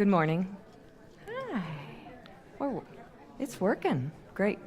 Good morning. Hi. Oh, it's working. Great.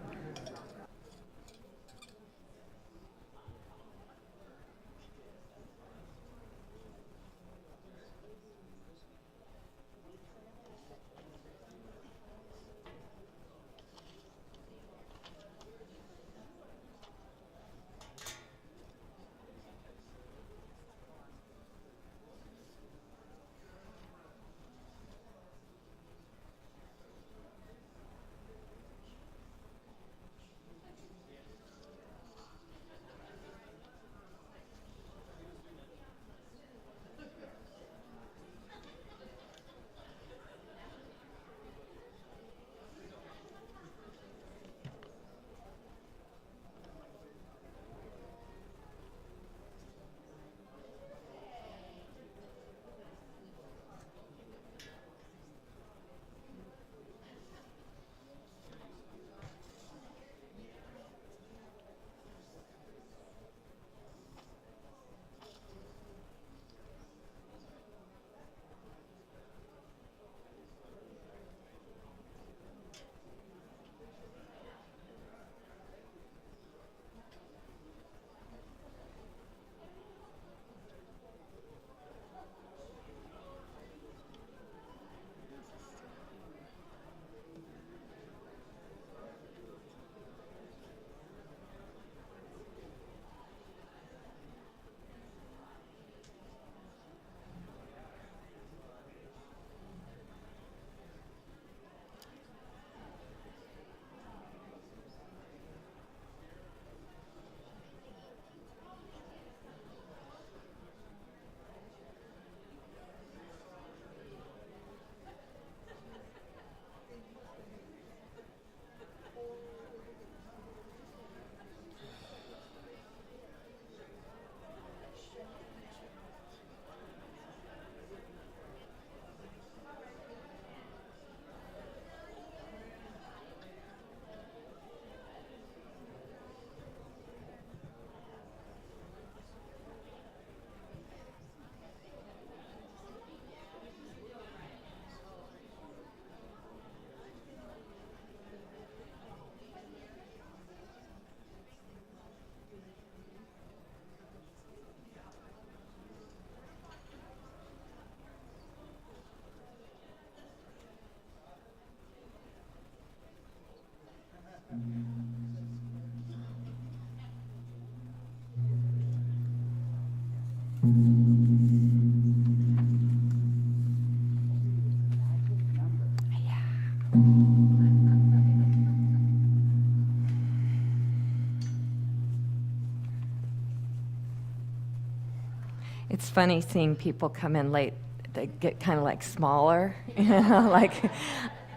It's funny seeing people come in late. They get kind of like smaller, like,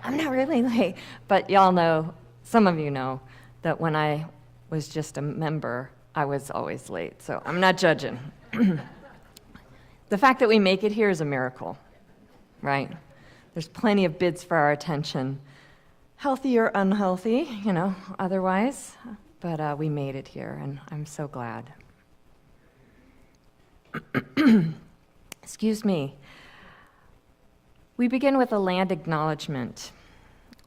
I'm not really late. But y'all know, some of you know, that when I was just a member, I was always late. So I'm not judging. The fact that we make it here is a miracle, right? There's plenty of bids for our attention, healthy or unhealthy, otherwise. But we made it here, and I'm so glad. Excuse me. We begin with a land acknowledgement.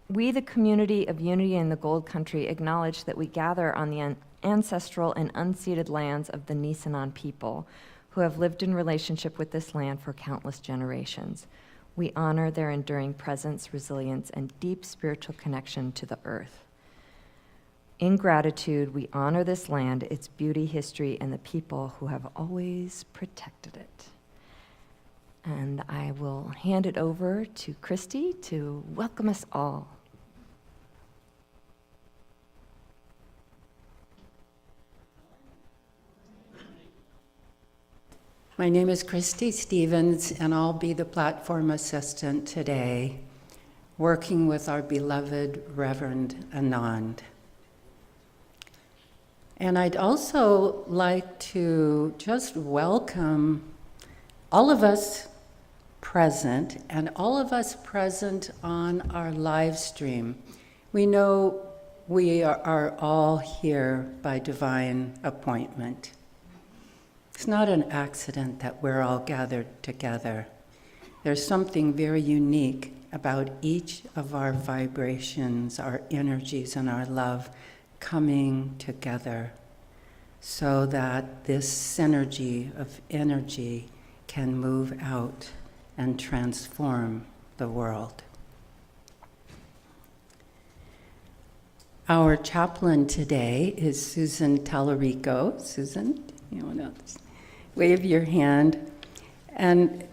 We, the community of Unity in the Gold Country, acknowledge that we gather on the ancestral and unceded lands of the Nisenan people who have lived in relationship with this land for countless generations. We honor their enduring presence, resilience, and deep spiritual connection to the earth. In gratitude, we honor this land, its beauty, history, and the people who have always protected it. And I will hand it over to Christy to welcome us all. My name is Christy Stevens, and I'll be the platform assistant today, working with our beloved Reverend Anand. And I'd also like to just welcome all of us present and all of us present on our live stream. We know we are all here by divine appointment. It's not an accident that we're all gathered together. There's something very unique about each of our vibrations, our energies, and our love coming together so that this synergy of energy can move out and transform the world. Our chaplain today is Susan Tallarico. Susan, you want to wave your hand? And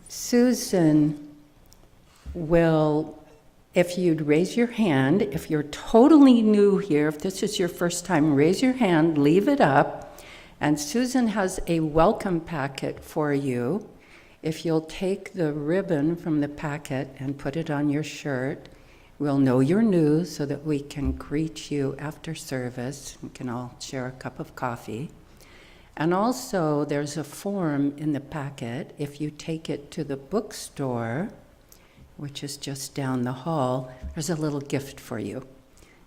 Susan will, if you'd raise your hand, if you're totally new here, if this is your first time, raise your hand, leave it up, and Susan has a welcome packet for you. If you'll take the ribbon from the packet and put it on your shirt, we'll know you're new so that we can greet you after service. We can all share a cup of coffee. And also, there's a form in the packet. If you take it to the bookstore, which is just down the hall, there's a little gift for you.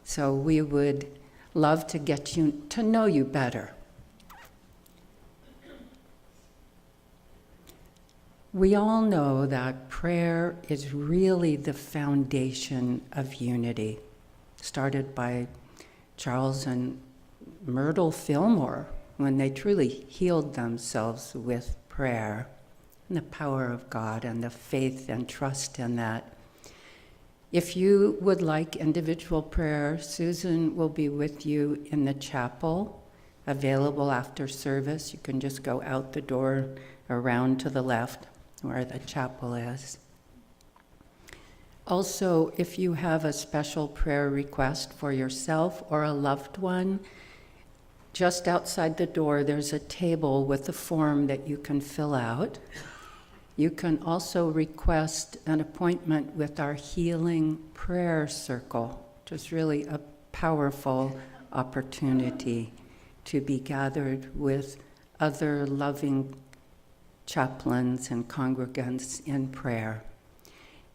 So we would love to get you to know you better. We all know that prayer is really the foundation of unity, started by Charles and Myrtle Fillmore when they truly healed themselves with prayer and the power of God and the faith and trust in that. If you would like individual prayer, Susan will be with you in the chapel, available after service. You can just go out the door around to the left where the chapel is. Also, if you have a special prayer request for yourself or a loved one, just outside the door there's a table with a form that you can fill out. You can also request an appointment with our Healing Prayer Circle, which is really a powerful opportunity to be gathered with other loving chaplains and congregants in prayer.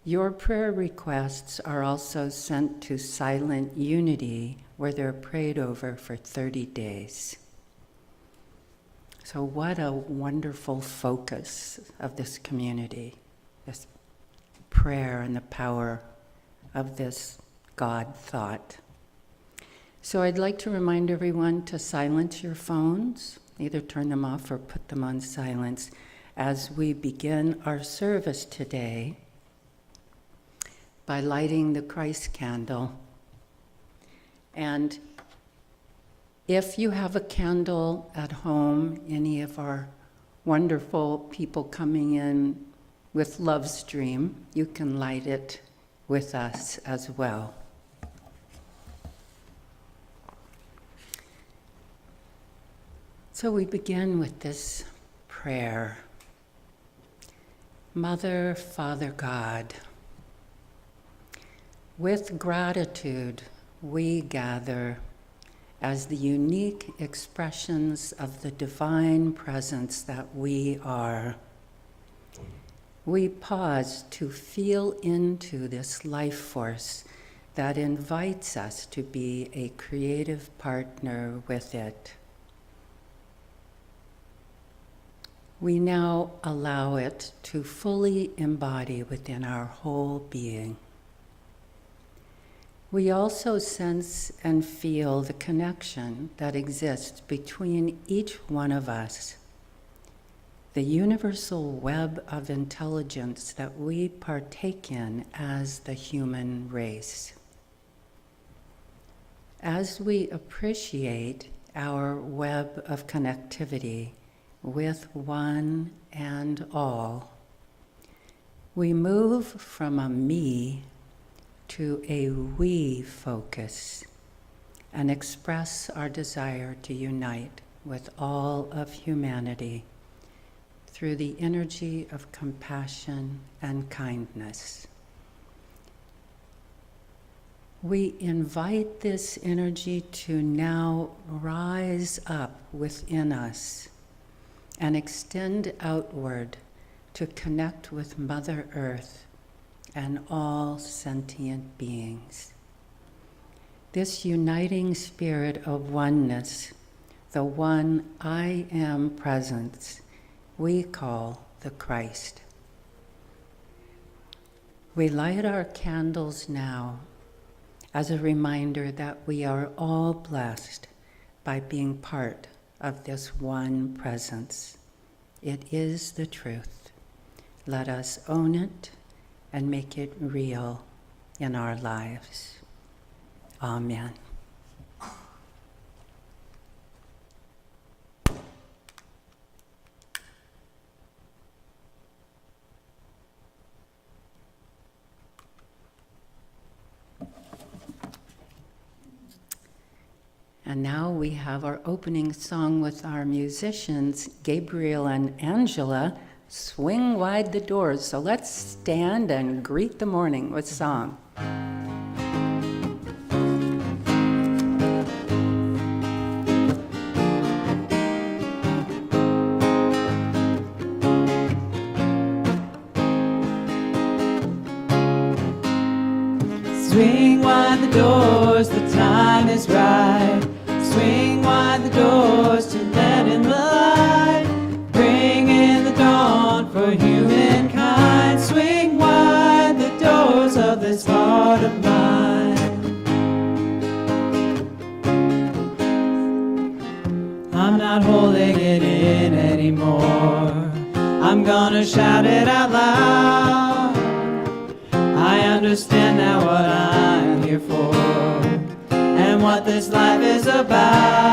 Your prayer requests are also sent to Silent Unity, where they're prayed over for 30 days. So what a wonderful focus of this community, this prayer and the power of this God thought. So I'd like to remind everyone to silence your phones, either turn them off or put them on silence, as we begin our service today by lighting the Christ candle. And if you have a candle at home, any of our wonderful people coming in with Love Stream, you can light it with us as well. So we begin with this prayer. Mother, Father God, with gratitude we gather as the unique expressions of the divine presence that we are. We pause to feel into this life force that invites us to be a creative partner with it. We now allow it to fully embody within our whole being. We also sense and feel the connection that exists between each one of us, the universal web of intelligence that we partake in as the human race. As we appreciate our web of connectivity with one and all, we move from a me to a we focus and express our desire to unite with all of humanity through the energy of compassion and kindness. We invite this energy to now rise up within us and extend outward to connect with Mother Earth and all sentient beings. This uniting spirit of oneness, the one I am presence, we call the Christ. We light our candles now as a reminder that we are all blessed by being part of this one presence. It is the truth. Let us own it and make it real in our lives. Amen. And now we have our opening song with our musicians, Gabriel and Angela, Swing Wide the Doors. So let's stand and greet the morning with song. Swing wide the doors, the time is right. Swing wide the doors to let in the light. Bring in the dawn for humankind. Swing wide the doors of this heart of mine. I'm not holding it in anymore. I'm gonna shout it out loud. I understand now what I'm here for and what this life is about.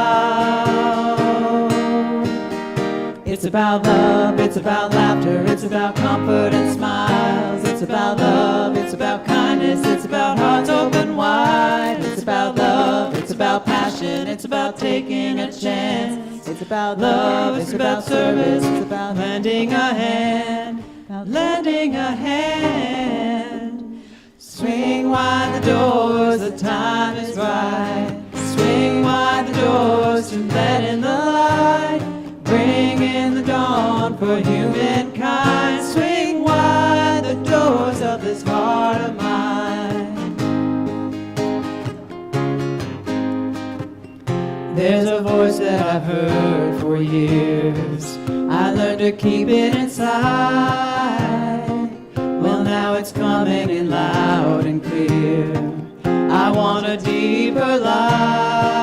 It's about love, it's about laughter, it's about comfort and smiles. It's about love, it's about kindness, it's about hearts open wide. It's about love, it's about passion, it's about taking a chance. It's about love, it's about service, it's about lending a hand, lending a hand. Swing wide the doors, the time is right. Swing wide the doors to let in the light. Bring in the dawn for humankind. Swing wide the doors of this heart of mine. There's a voice that I've heard for years. I learned to keep it inside. Well, now it's coming in loud and clear. I want a deeper life.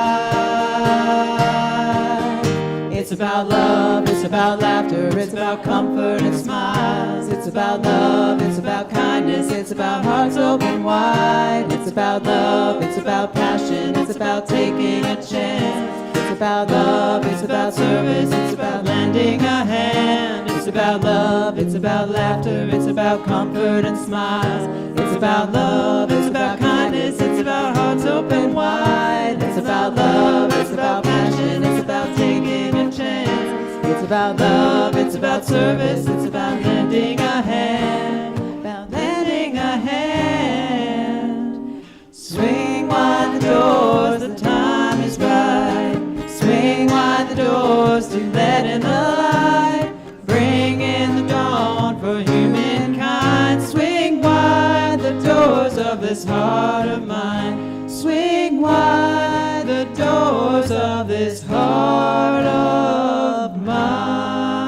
It's about love, it's about laughter, it's about comfort and smiles. It's about love, it's about kindness, it's about hearts open wide. It's about love, it's about passion, it's about taking a chance. It's about love, it's about service, it's about lending a hand. It's about love, it's about laughter, it's about comfort and smiles. It's about love, it's about kindness, it's about hearts open wide. It's about love, it's about passion, it's about taking a chance. It's about love, it's about service, it's about lending a hand, about lending a hand. Swing wide the doors, the time is right. Swing wide the doors to let in the light. Bring in the dawn for humankind. Swing wide the doors of this heart of mine. Swing wide the doors of this heart of mine.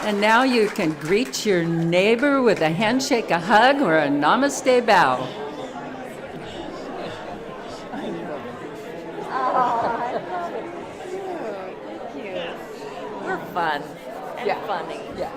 And now you can greet your neighbor with a handshake, a hug, or a namaste bow. We're fun and funny. Yeah.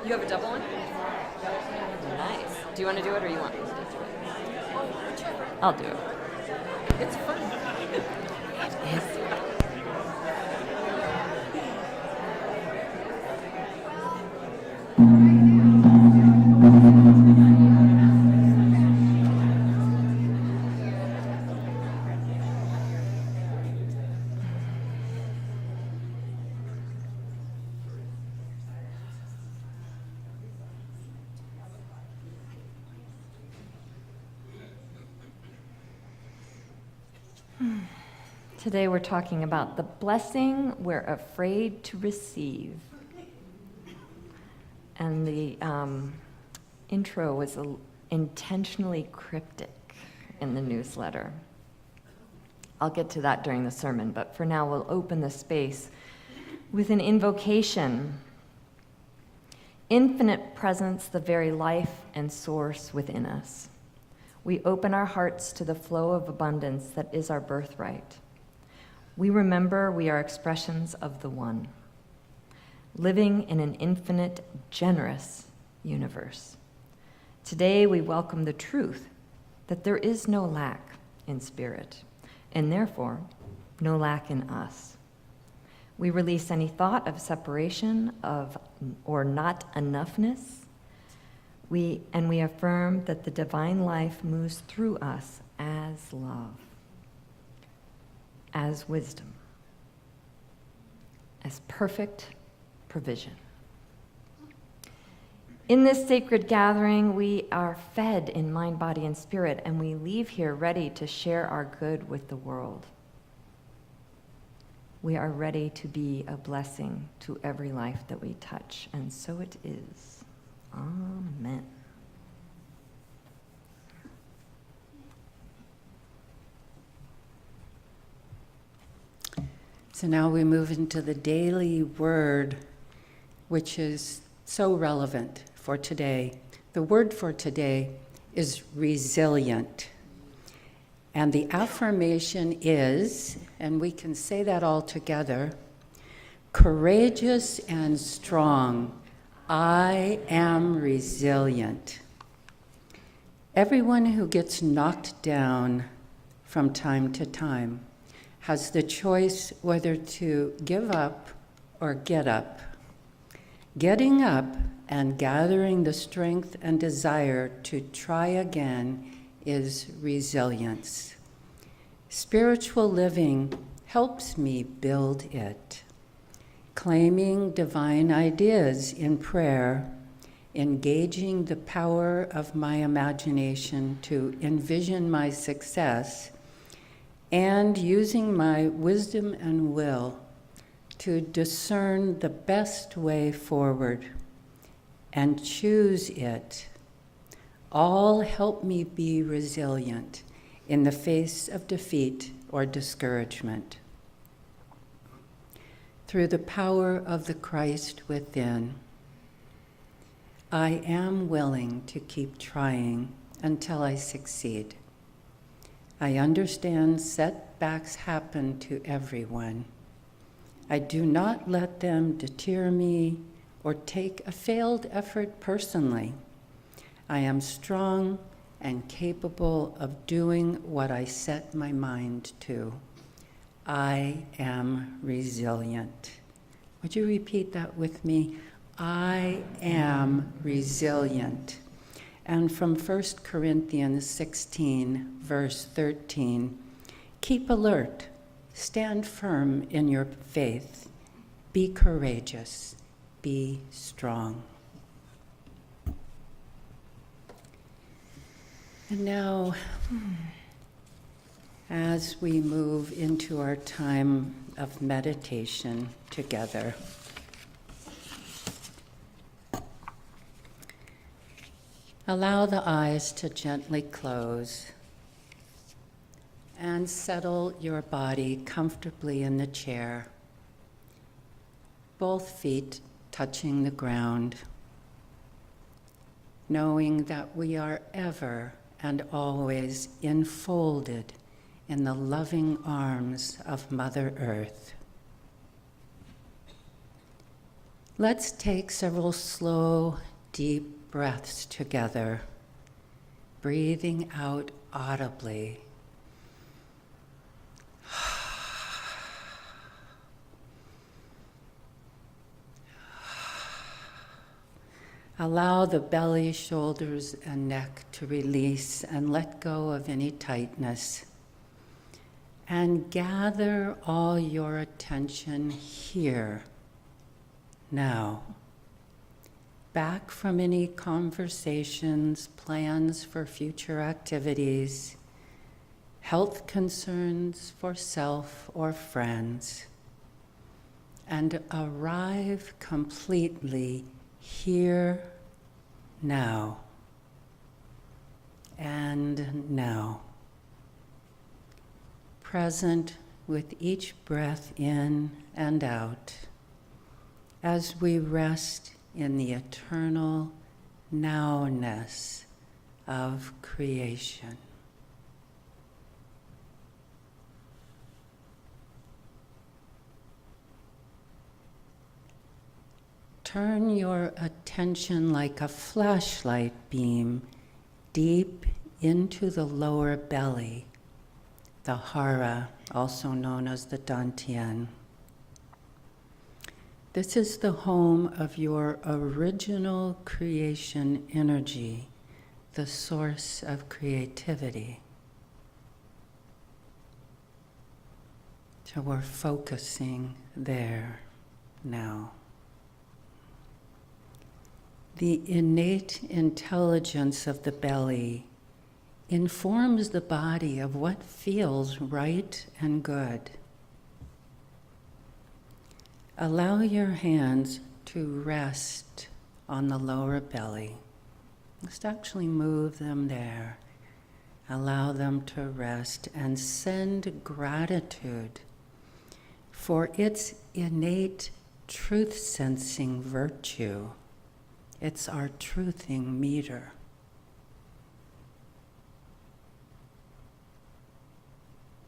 You have a double one? Nice. Do you want to do it or you want me to do it? I'll do it. It's fun. Yes. Today we're talking about the blessing we're afraid to receive. And the intro was intentionally cryptic in the newsletter. I'll get to that during the sermon, but for now we'll open the space with an invocation. Infinite presence, the very life and source within us. We open our hearts to the flow of abundance that is our birthright. We remember we are expressions of the One, living in an infinite, generous universe. Today we welcome the truth that there is no lack in spirit, and therefore no lack in us. We release any thought of separation or not enoughness. We affirm that the divine life moves through us as love, as wisdom, as perfect provision. In this sacred gathering, we are fed in mind, body, and spirit, and we leave here ready to share our good with the world. We are ready to be a blessing to every life that we touch, and so it is. Amen. So now we move into the daily word, which is so relevant for today. The word for today is resilient. And the affirmation is, and we can say that all together, courageous and strong. I am resilient. Everyone who gets knocked down from time to time has the choice whether to give up or get up. Getting up and gathering the strength and desire to try again is resilience. Spiritual living helps me build it. Claiming divine ideas in prayer, engaging the power of my imagination to envision my success, and using my wisdom and will to discern the best way forward and choose it, all help me be resilient in the face of defeat or discouragement. Through the power of the Christ within, I am willing to keep trying until I succeed. I understand setbacks happen to everyone. I do not let them deter me or take a failed effort personally. I am strong and capable of doing what I set my mind to. I am resilient. Would you repeat that with me? I am resilient. And from 1 Corinthians 16, verse 13, keep alert, stand firm in your faith, be courageous, be strong. And now, as we move into our time of meditation together, allow the eyes to gently close and settle your body comfortably in the chair, both feet touching the ground, knowing that we are ever and always enfolded in the loving arms of Mother Earth. Let's take several slow, deep breaths together, breathing out audibly. Allow the belly, shoulders, and neck to release and let go of any tightness. And gather all your attention here, now. Back from any conversations, plans for future activities, health concerns for self or friends, and arrive completely here, now, and now. Present with each breath in and out, as we rest in the eternal nowness of creation. Turn your attention like a flashlight beam deep into the lower belly, the hara, also known as the dantian. This is the home of your original creation energy, the source of creativity. So we're focusing there now. The innate intelligence of the belly informs the body of what feels right and good. Allow your hands to rest on the lower belly. Just actually move them there. Allow them to rest and send gratitude for its innate truth-sensing virtue. It's our truthing meter.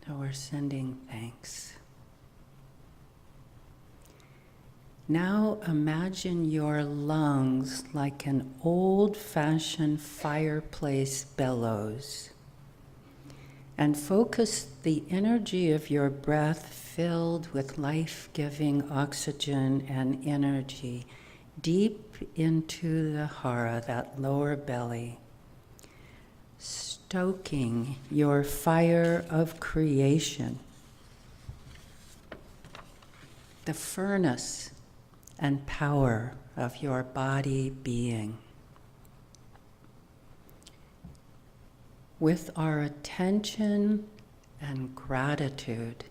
So we're sending thanks. Now imagine your lungs like an old-fashioned fireplace bellows, and focus the energy of your breath filled with life-giving oxygen and energy deep into the hara, that lower belly, stoking your fire of creation, the furnace and power of your body being. With our attention and gratitude,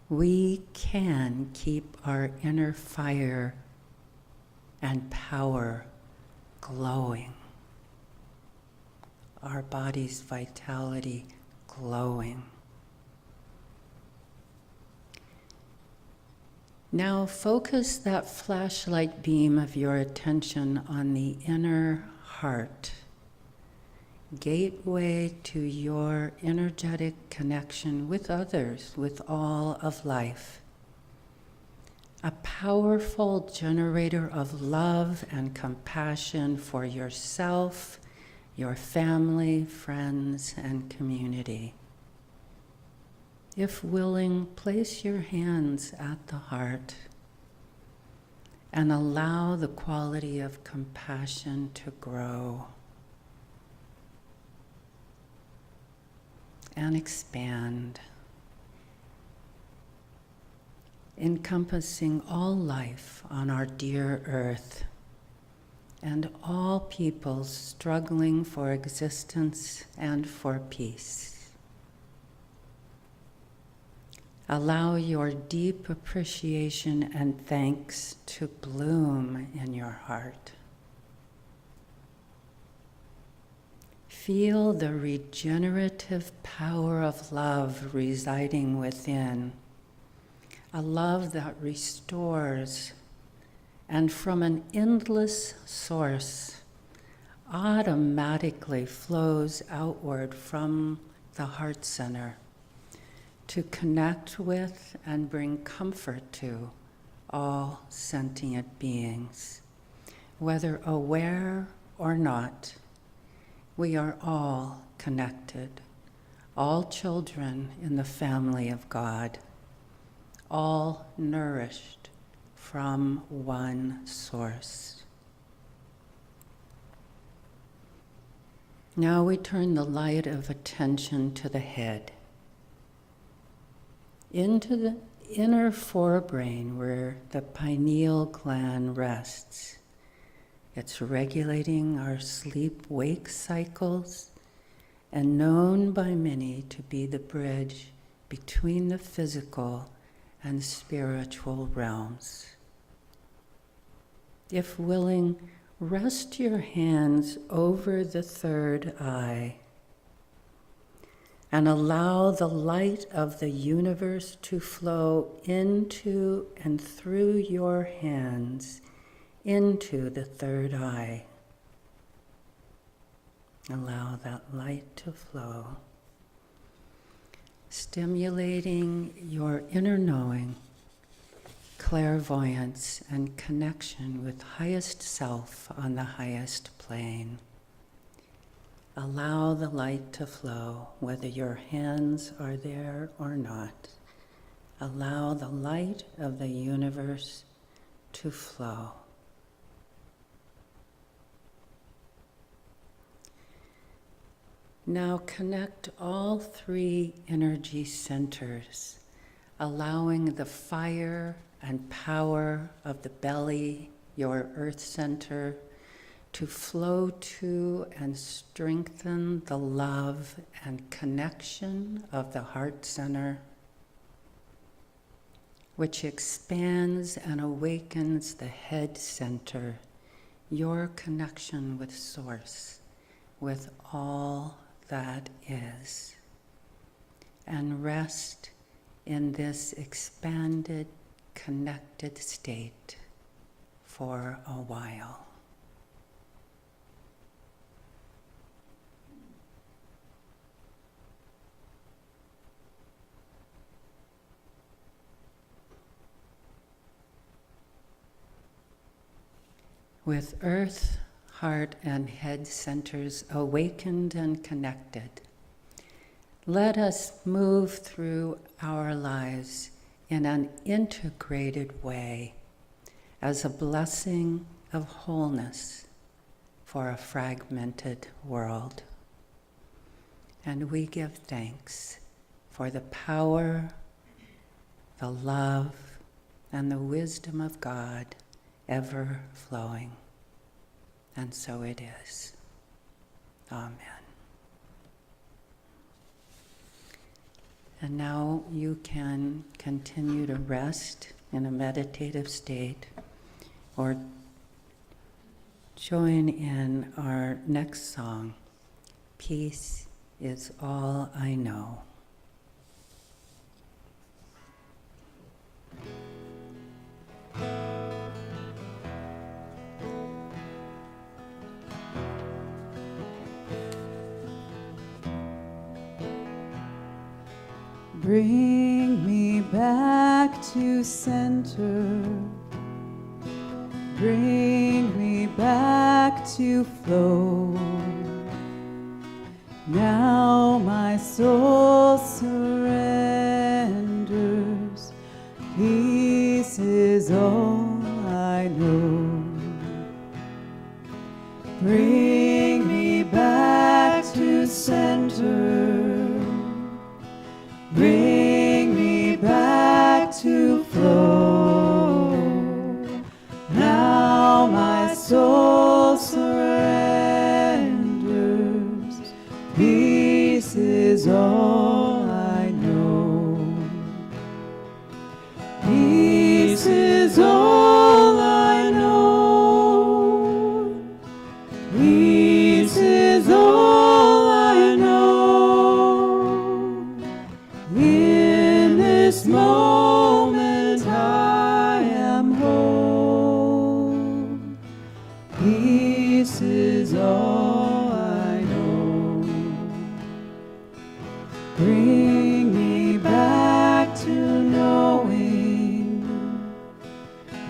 we can keep our inner fire and power glowing, our body's vitality glowing. Now focus that flashlight beam of your attention on the inner heart, gateway to your energetic connection with others, with all of life. A powerful generator of love and compassion for yourself, your family, friends, and community. If willing, place your hands at the heart and allow the quality of compassion to grow and expand, encompassing all life on our dear earth and all peoples struggling for existence and for peace. Allow your deep appreciation and thanks to bloom in your heart. Feel the regenerative power of love residing within, a love that restores and from an endless source automatically flows outward from the heart center to connect with and bring comfort to all sentient beings. Whether aware or not, we are all connected, all children in the family of God, all nourished from one source. Now we turn the light of attention to the head, into the inner forebrain where the pineal gland rests. It's regulating our sleep-wake cycles and known by many to be the bridge between the physical and spiritual realms. If willing, rest your hands over the third eye and allow the light of the universe to flow into and through your hands into the third eye. Allow that light to flow, stimulating your inner knowing, clairvoyance, and connection with highest self on the highest plane. Allow the light to flow, whether your hands are there or not. Allow the light of the universe to flow. Now connect all three energy centers, allowing the fire and power of the belly, your earth center, to flow to and strengthen the love and connection of the heart center, which expands and awakens the head center, your connection with Source, with all that is, and rest in this expanded, connected state for a while. With earth, heart, and head centers awakened and connected, let us move through our lives in an integrated way as a blessing of wholeness for a fragmented world. And we give thanks for the power, the love, and the wisdom of God ever flowing. And so it is. Amen. And now you can continue to rest in a meditative state or join in our next song, Peace is All I Know. Bring me back to center. Bring me back to flow. Now my soul surrenders. Peace is all I know. Bring me back to center. Bring me back to flow. Now my soul surrenders. Peace is all I know. Peace is all I know. Peace is all I know. In this moment I am whole. Peace is all I know. Bring me back to knowing.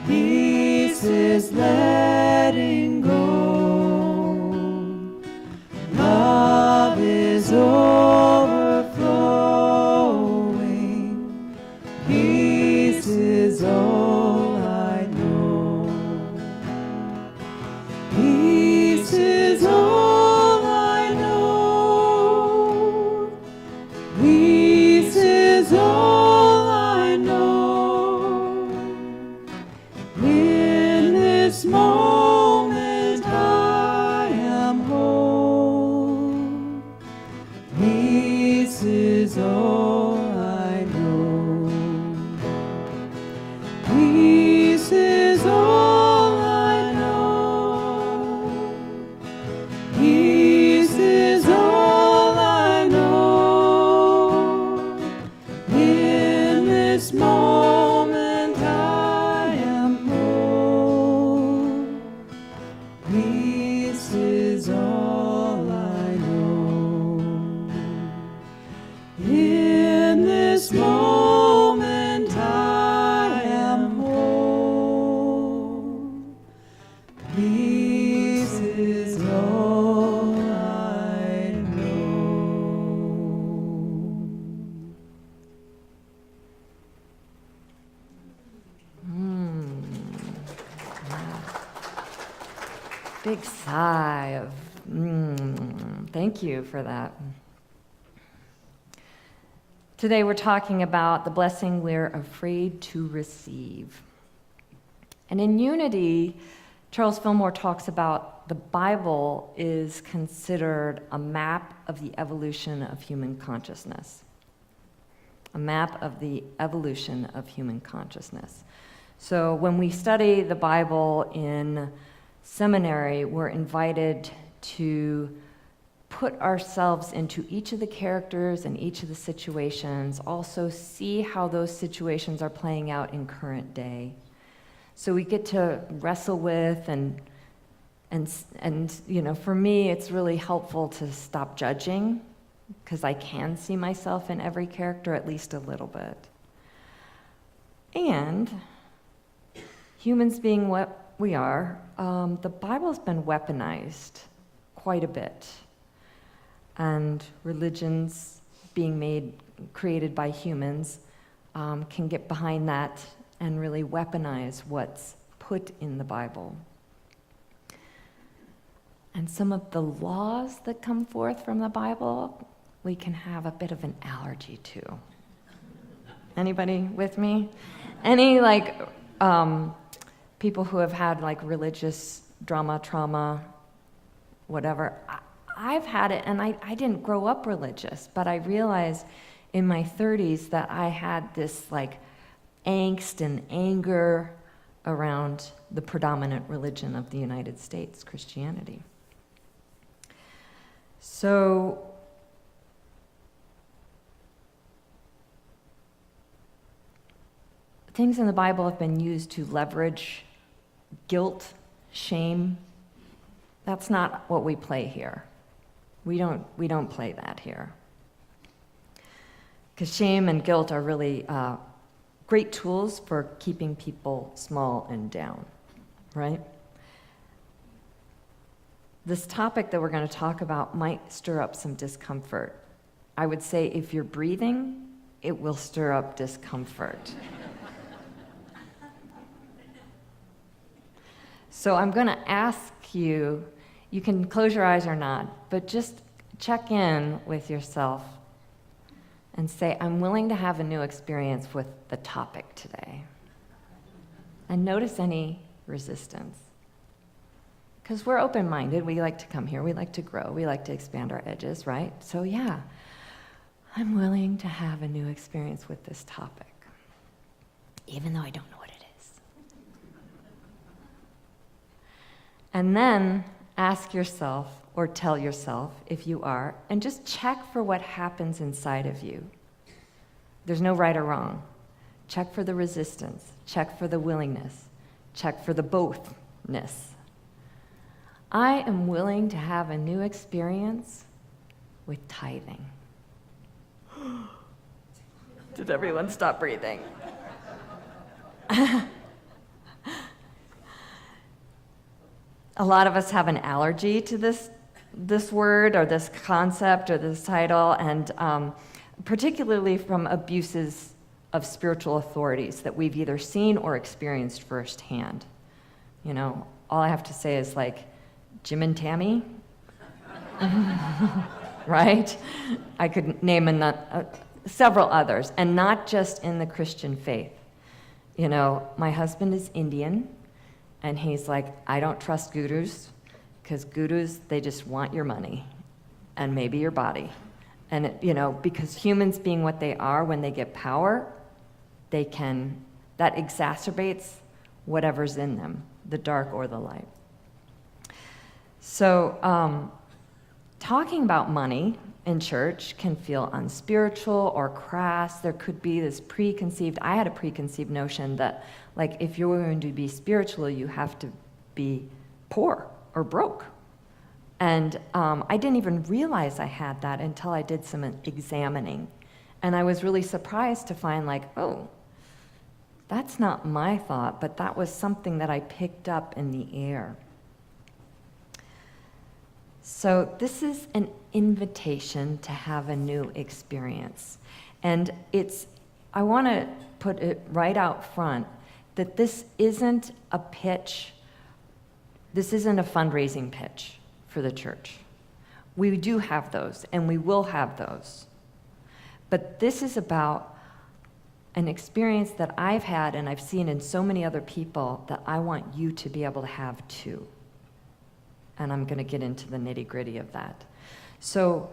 Peace is letting go. Love is overflowing. Peace is all I know. Peace is all I know. Peace is all I know. In this moment I am whole. Peace is all I know. Peace is all I know. Peace is all I know. In this moment I am whole. Peace is all I know. In this moment I am whole. Peace is all I know. Big sigh of, thank you for that. Today we're talking about the blessing we're afraid to receive. And in Unity, Charles Fillmore talks about the Bible is considered a map of the evolution of human consciousness. A map of the evolution of human consciousness. So when we study the Bible in seminary, we're invited to put ourselves into each of the characters and each of the situations, also see how those situations are playing out in current day. So we get to wrestle with and you know, for me, it's really helpful to stop judging, because I can see myself in every character at least a little bit. And humans being what we are, the Bible's been weaponized quite a bit. And religions being created by humans can get behind that and really weaponize what's put in the Bible. And some of the laws that come forth from the Bible, we can have a bit of an allergy to. Anybody with me? Any people who have had religious drama, trauma, whatever. I've had it, and I didn't grow up religious, but I realized in my 30s that I had this angst and anger around the predominant religion of the United States, Christianity. So things in the Bible have been used to leverage guilt, shame. That's not what we play here. We don't play that here. Because shame and guilt are really great tools for keeping people small and down, right? This topic that we're going to talk about might stir up some discomfort. I would say if you're breathing, it will stir up discomfort. So I'm going to ask you, you can close your eyes or not, but just check in with yourself and say, I'm willing to have a new experience with the topic today. And notice any resistance. Because we're open-minded, we like to come here, we like to grow, we like to expand our edges, right? So yeah, I'm willing to have a new experience with this topic, even though I don't know what it is. And then ask yourself, or tell yourself if you are, and just check for what happens inside of you. There's no right or wrong. Check for the resistance, check for the willingness, check for the bothness. I am willing to have a new experience with tithing. Did everyone stop breathing? A lot of us have an allergy to this word or this concept or this title, and particularly from abuses of spiritual authorities that we've either seen or experienced firsthand. You know, all I have to say is like, Jim and Tammy, right? I could name several others, and not just in the Christian faith. You know, my husband is Indian, and he's like, I don't trust gurus, because gurus, they just want your money, and maybe your body. And, because humans being what they are, when they get power, that exacerbates whatever's in them, the dark or the light. So, talking about money in church can feel unspiritual or crass. There could be this I had a preconceived notion that, like, if you're going to be spiritual, you have to be poor or broke. And I didn't even realize I had that until I did some examining. And I was really surprised to find, like, oh, that's not my thought, but that was something that I picked up in the air. So this is an invitation to have a new experience. And I want to put it right out front that this isn't a pitch, this isn't a fundraising pitch for the church. We do have those, and we will have those. But this is about an experience that I've had and I've seen in so many other people that I want you to be able to have too. And I'm going to get into the nitty-gritty of that. So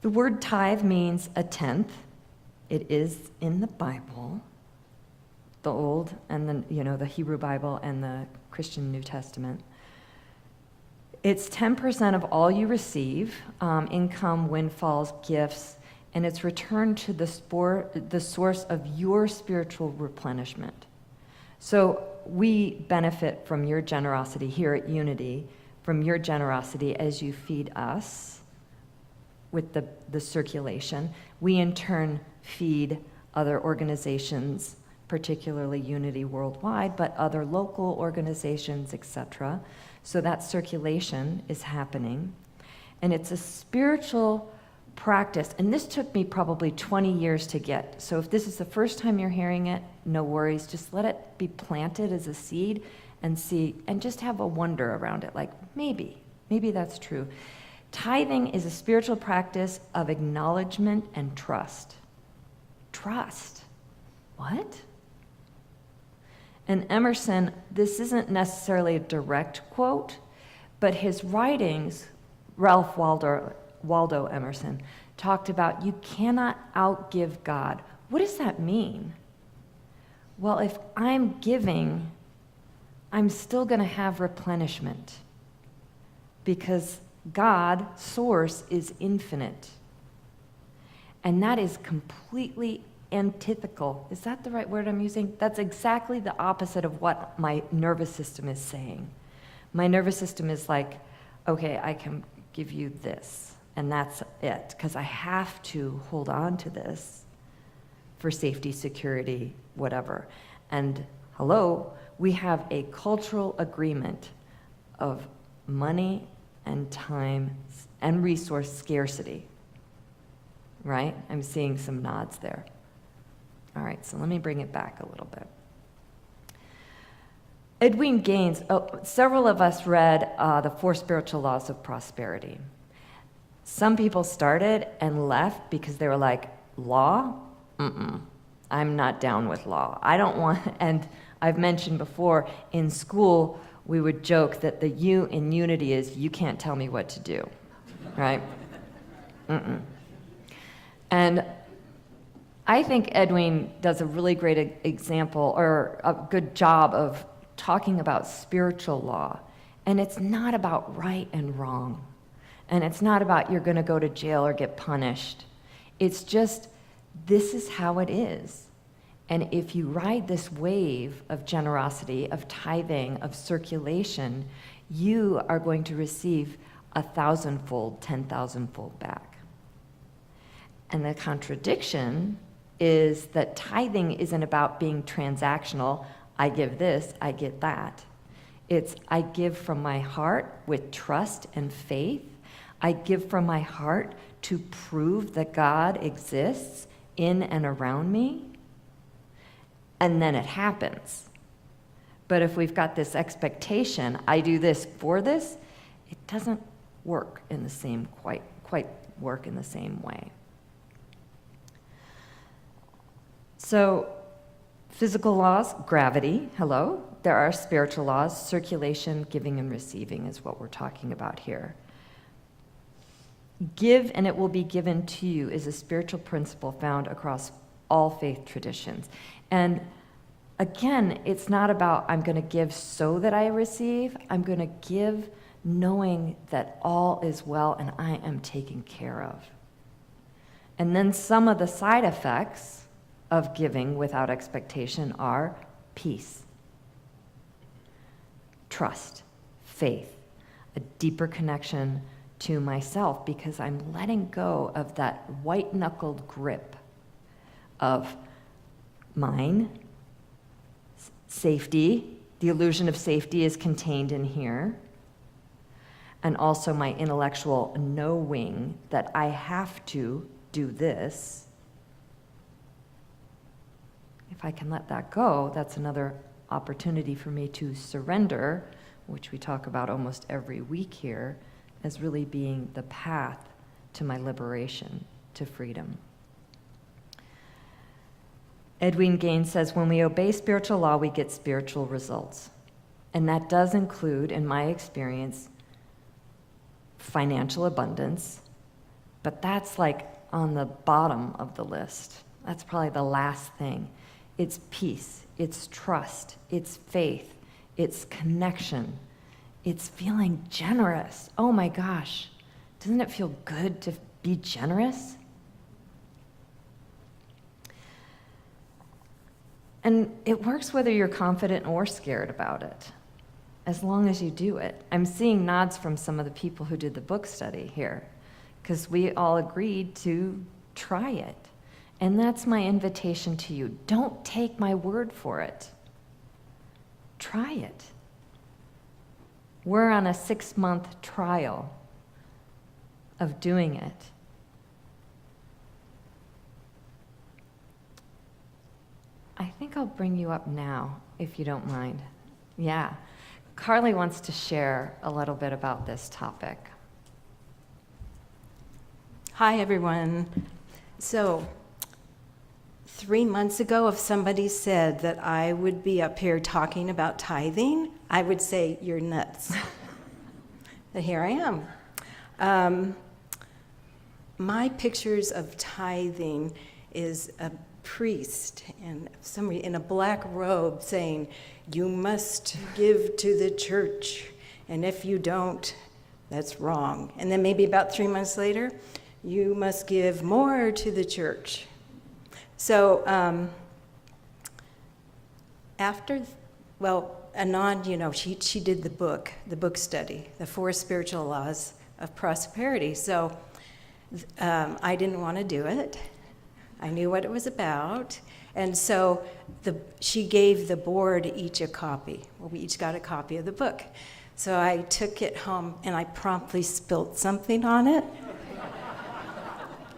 the word tithe means a tenth. It is in the Bible, the Old and the Hebrew Bible and the Christian New Testament. It's 10% of all you receive, income, windfalls, gifts, and it's returned to the source of your spiritual replenishment. So we benefit from your generosity here at Unity, from your generosity as you feed us with the circulation. We in turn feed other organizations, particularly Unity Worldwide, but other local organizations, etc. So that circulation is happening. And it's a spiritual practice, and this took me probably 20 years to get. So if this is the first time you're hearing it, no worries, just let it be planted as a seed and see, and just have a wonder around it, like maybe that's true. Tithing is a spiritual practice of acknowledgement and trust. Trust? What? And Emerson, this isn't necessarily a direct quote, but his writings, Ralph Waldo Emerson, talked about you cannot outgive God. What does that mean? Well, if I'm giving, I'm still going to have replenishment because God, source, is infinite. And that is completely antithetical. Is that the right word I'm using? That's exactly the opposite of what my nervous system is saying. My nervous system is like, okay, I can give you this, and that's it, because I have to hold on to this. for safety, security, whatever. And hello, we have a cultural agreement of money and time and resource scarcity, right? I'm seeing some nods there. All right, so let me bring it back a little bit. Edwin Gaines, several of us read The Four Spiritual Laws of Prosperity. Some people started and left because they were like, law? I'm not down with law. I don't want, and I've mentioned before, in school, we would joke that the U in unity is, you can't tell me what to do, right? And I think Edwin does a really great example, or a good job of talking about spiritual law. And it's not about right and wrong. And it's not about you're going to go to jail or get punished. It's just, this is how it is. And if you ride this wave of generosity, of tithing, of circulation, you are going to receive 1,000-fold, 10,000-fold back. And the contradiction is that tithing isn't about being transactional. I give this, I get that. It's I give from my heart with trust and faith. I give from my heart to prove that God exists in and around me. And then it happens. But if we've got this expectation, I do this for this, it doesn't work in the same, quite work in the same way. So, physical laws, gravity, hello. There are spiritual laws, circulation, giving and receiving is what we're talking about here. Give and it will be given to you is a spiritual principle found across all faith traditions. And again, it's not about I'm going to give so that I receive. I'm going to give knowing that all is well and I am taken care of. And then some of the side effects of giving without expectation are peace, trust, faith, a deeper connection to myself because I'm letting go of that white-knuckled grip of mine, safety. The illusion of safety is contained in here. And also my intellectual knowing that I have to do this. If I can let that go, that's another opportunity for me to surrender, which we talk about almost every week here, as really being the path to my liberation, to freedom. Edwin Gaines says, when we obey spiritual law, we get spiritual results. And that does include, in my experience, financial abundance, but that's like on the bottom of the list. That's probably the last thing. It's peace, it's trust, it's faith, it's connection, it's feeling generous. Oh my gosh, doesn't it feel good to be generous? And it works whether you're confident or scared about it, as long as you do it. I'm seeing nods from some of the people who did the book study here, because we all agreed to try it. And that's my invitation to you. Don't take my word for it. Try it. We're on a 6-month trial of doing it. I think I'll bring you up now, if you don't mind. Yeah. Carly wants to share a little bit about this topic. Hi, everyone. So, 3 months ago, if somebody said that I would be up here talking about tithing, I would say, you're nuts. But here I am. My pictures of tithing is a priest and somebody in a black robe saying, you must give to the church, and if you don't, that's wrong. And then maybe about 3 months later, you must give more to the church. So Anand, she did the book study, The Four Spiritual Laws of Prosperity. So I didn't want to do it. I knew what it was about. And so she gave the board each a copy. Well, we each got a copy of the book. So I took it home and I promptly spilt something on it.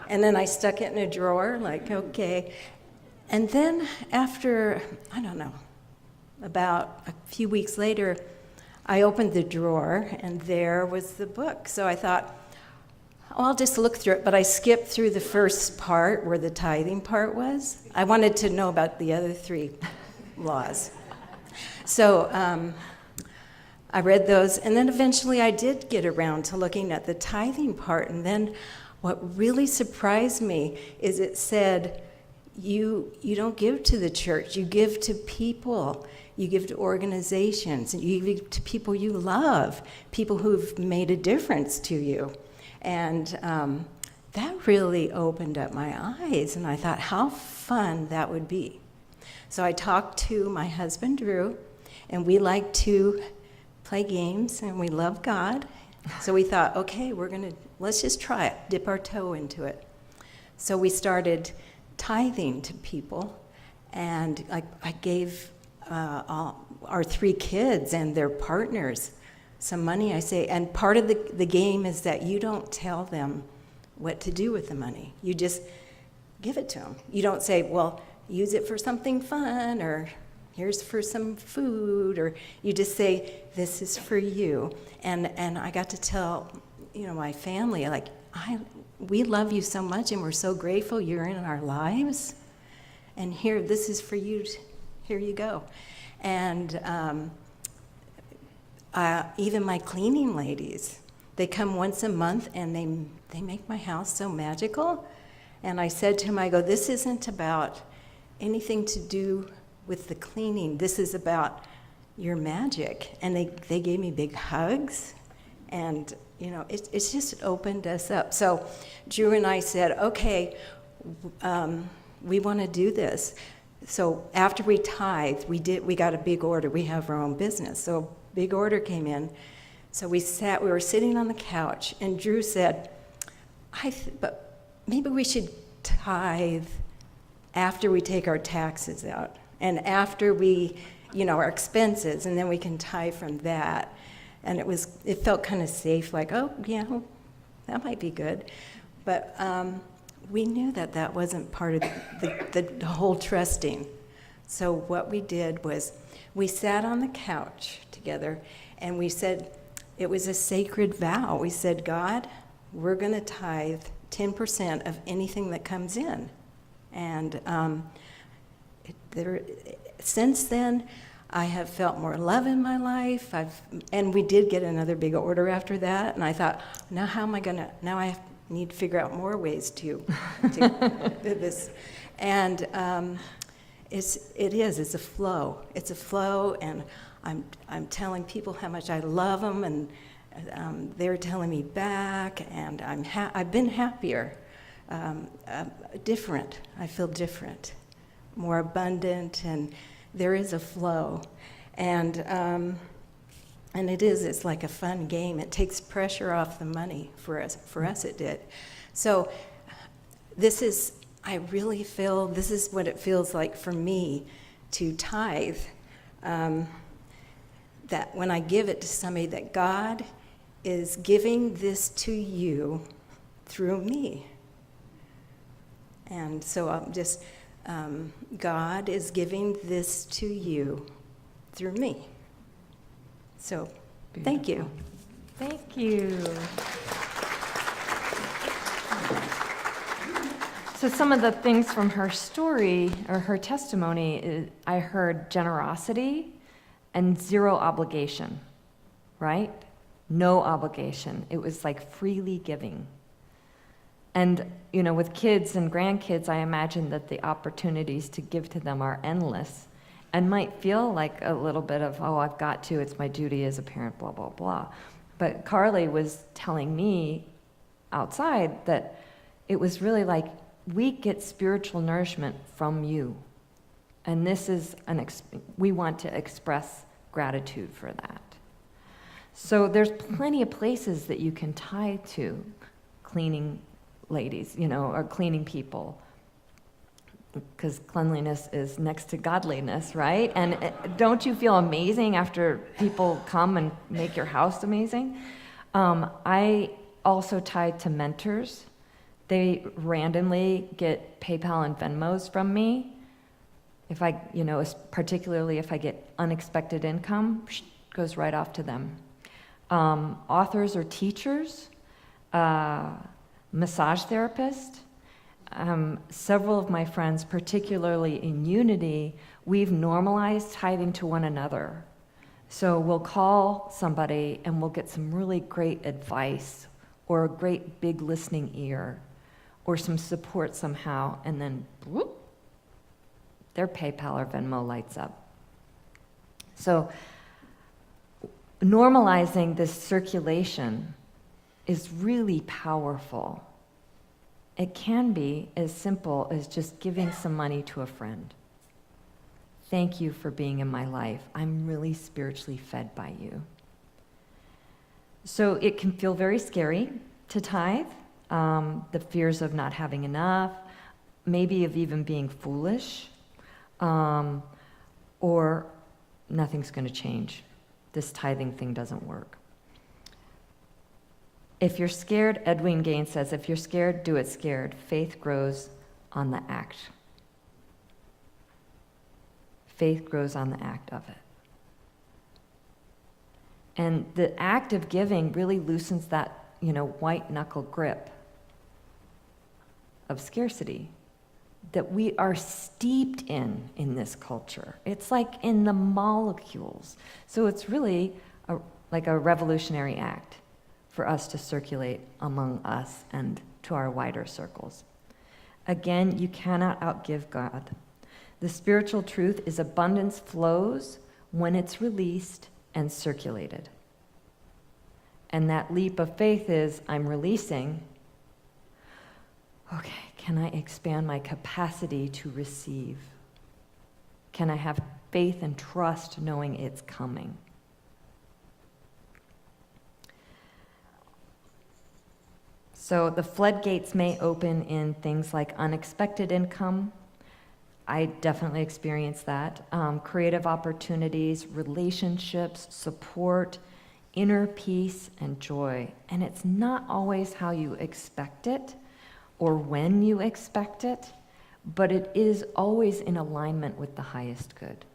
And then I stuck it in a drawer, like, okay. And then after, I don't know, about a few weeks later, I opened the drawer and there was the book. So I thought, oh, I'll just look through it, but I skipped through the first part where the tithing part was. I wanted to know about the other 3 laws. So I read those, and then eventually I did get around to looking at the tithing part, and then what really surprised me is it said, you don't give to the church, you give to people, you give to organizations, and you give to people you love, people who've made a difference to you. And that really opened up my eyes, and I thought how fun that would be. So I talked to my husband, Drew, and we like to play games, and we love God. So we thought, okay, let's just try it, dip our toe into it. So we started tithing to people, and I gave our 3 kids and their partners some money, I say, and part of the game is that you don't tell them what to do with the money. You just give it to them. You don't say, well, use it for something fun, or here's for some food, or you just say, this is for you. And I got to tell, my family, like, we love you so much, and we're so grateful you're in our lives. And here, this is for you. Here you go. And even my cleaning ladies, they come once a month, and they make my house so magical. And I said to them, I go, this isn't about anything to do with the cleaning. This is about your magic. And they gave me big hugs, and it's just opened us up. So Drew and I said, okay, we want to do this. So after we tithed, we got a big order. We have our own business, so big order came in. So we were sitting on the couch, and Drew said, but maybe we should tithe after we take our taxes out, and after we, our expenses, and then we can tithe from that. And it felt kind of safe, like, oh, yeah, that might be good. But we knew that wasn't part of the whole trusting. So what we did was we sat on the couch together, and we said, it was a sacred vow. We said, God, we're going to tithe 10% of anything that comes in. And since then, I have felt more love in my life. And we did get another big order after that. And I thought, now I need to figure out more ways to do this. And it's a flow. It's a flow, and I'm telling people how much I love them, and they're telling me back, and I've been happier, different. I feel different, more abundant, and there is a flow, and it's like a fun game. It takes pressure off the money for us. For us, it did. So I really feel this is what it feels like for me to tithe. That when I give it to somebody, that God is giving this to you through me. And so I'm just, God is giving this to you through me. So, thank you. Thank you. So some of the things from her story, or her testimony, I heard generosity and zero obligation, right? No obligation. It was like freely giving. And, with kids and grandkids, I imagine that the opportunities to give to them are endless and might feel like a little bit of, oh, I've got to, it's my duty as a parent, blah, blah, blah. But Carly was telling me outside that it was really like, we get spiritual nourishment from you. And this is we want to express gratitude for that. So there's plenty of places that you can tie to cleaning ladies, or cleaning people. because cleanliness is next to godliness, right? And don't you feel amazing after people come and make your house amazing? I also tied to mentors. They randomly get PayPal and Venmos from me. If I, particularly if I get unexpected income, goes right off to them. Authors or teachers, massage therapists. Several of my friends, particularly in Unity, we've normalized tithing to one another. So we'll call somebody and we'll get some really great advice or a great big listening ear or some support somehow, and then whoop, their PayPal or Venmo lights up. So normalizing this circulation is really powerful. It can be as simple as just giving some money to a friend. Thank you for being in my life. I'm really spiritually fed by you. So it can feel very scary to tithe, the fears of not having enough, maybe of even being foolish, or nothing's going to change. This tithing thing doesn't work. If you're scared, Edwin Gaines says, if you're scared, do it scared. Faith grows on the act. Faith grows on the act of it. And the act of giving really loosens that, white knuckle grip of scarcity that we are steeped in this culture. It's like in the molecules. So it's really like a revolutionary act for us to circulate among us and to our wider circles. Again, you cannot outgive God. The spiritual truth is abundance flows when it's released and circulated. And that leap of faith is, I'm releasing. Okay, can I expand my capacity to receive? Can I have faith and trust knowing it's coming? So the floodgates may open in things like unexpected income. I definitely experienced that. Creative opportunities, relationships, support, inner peace, and joy. And it's not always how you expect it or when you expect it, but it is always in alignment with the highest good.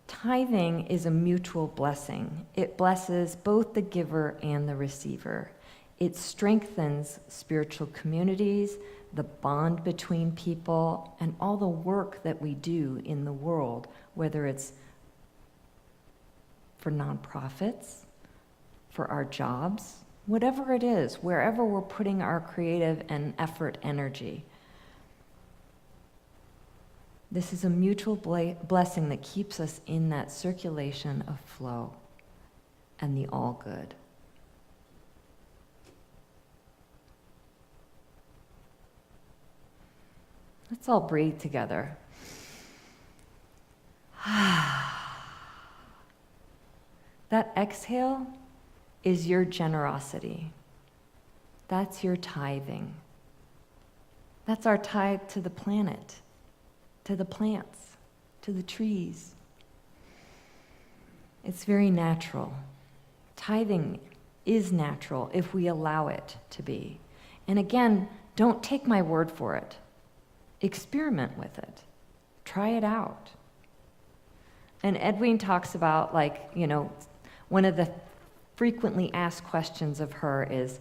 Tithing is a mutual blessing. It blesses both the giver and the receiver. It strengthens spiritual communities, the bond between people, and all the work that we do in the world, whether it's for nonprofits, for our jobs, whatever it is, wherever we're putting our creative and effort energy. This is a mutual blessing that keeps us in that circulation of flow and the all good. Let's all breathe together. That exhale is your generosity. That's your tithing. That's our tithe to the planet, to the plants, to the trees. It's very natural. Tithing is natural if we allow it to be. And again, don't take my word for it. Experiment with it. Try it out. And Edwin talks about, one of the frequently asked questions of her is,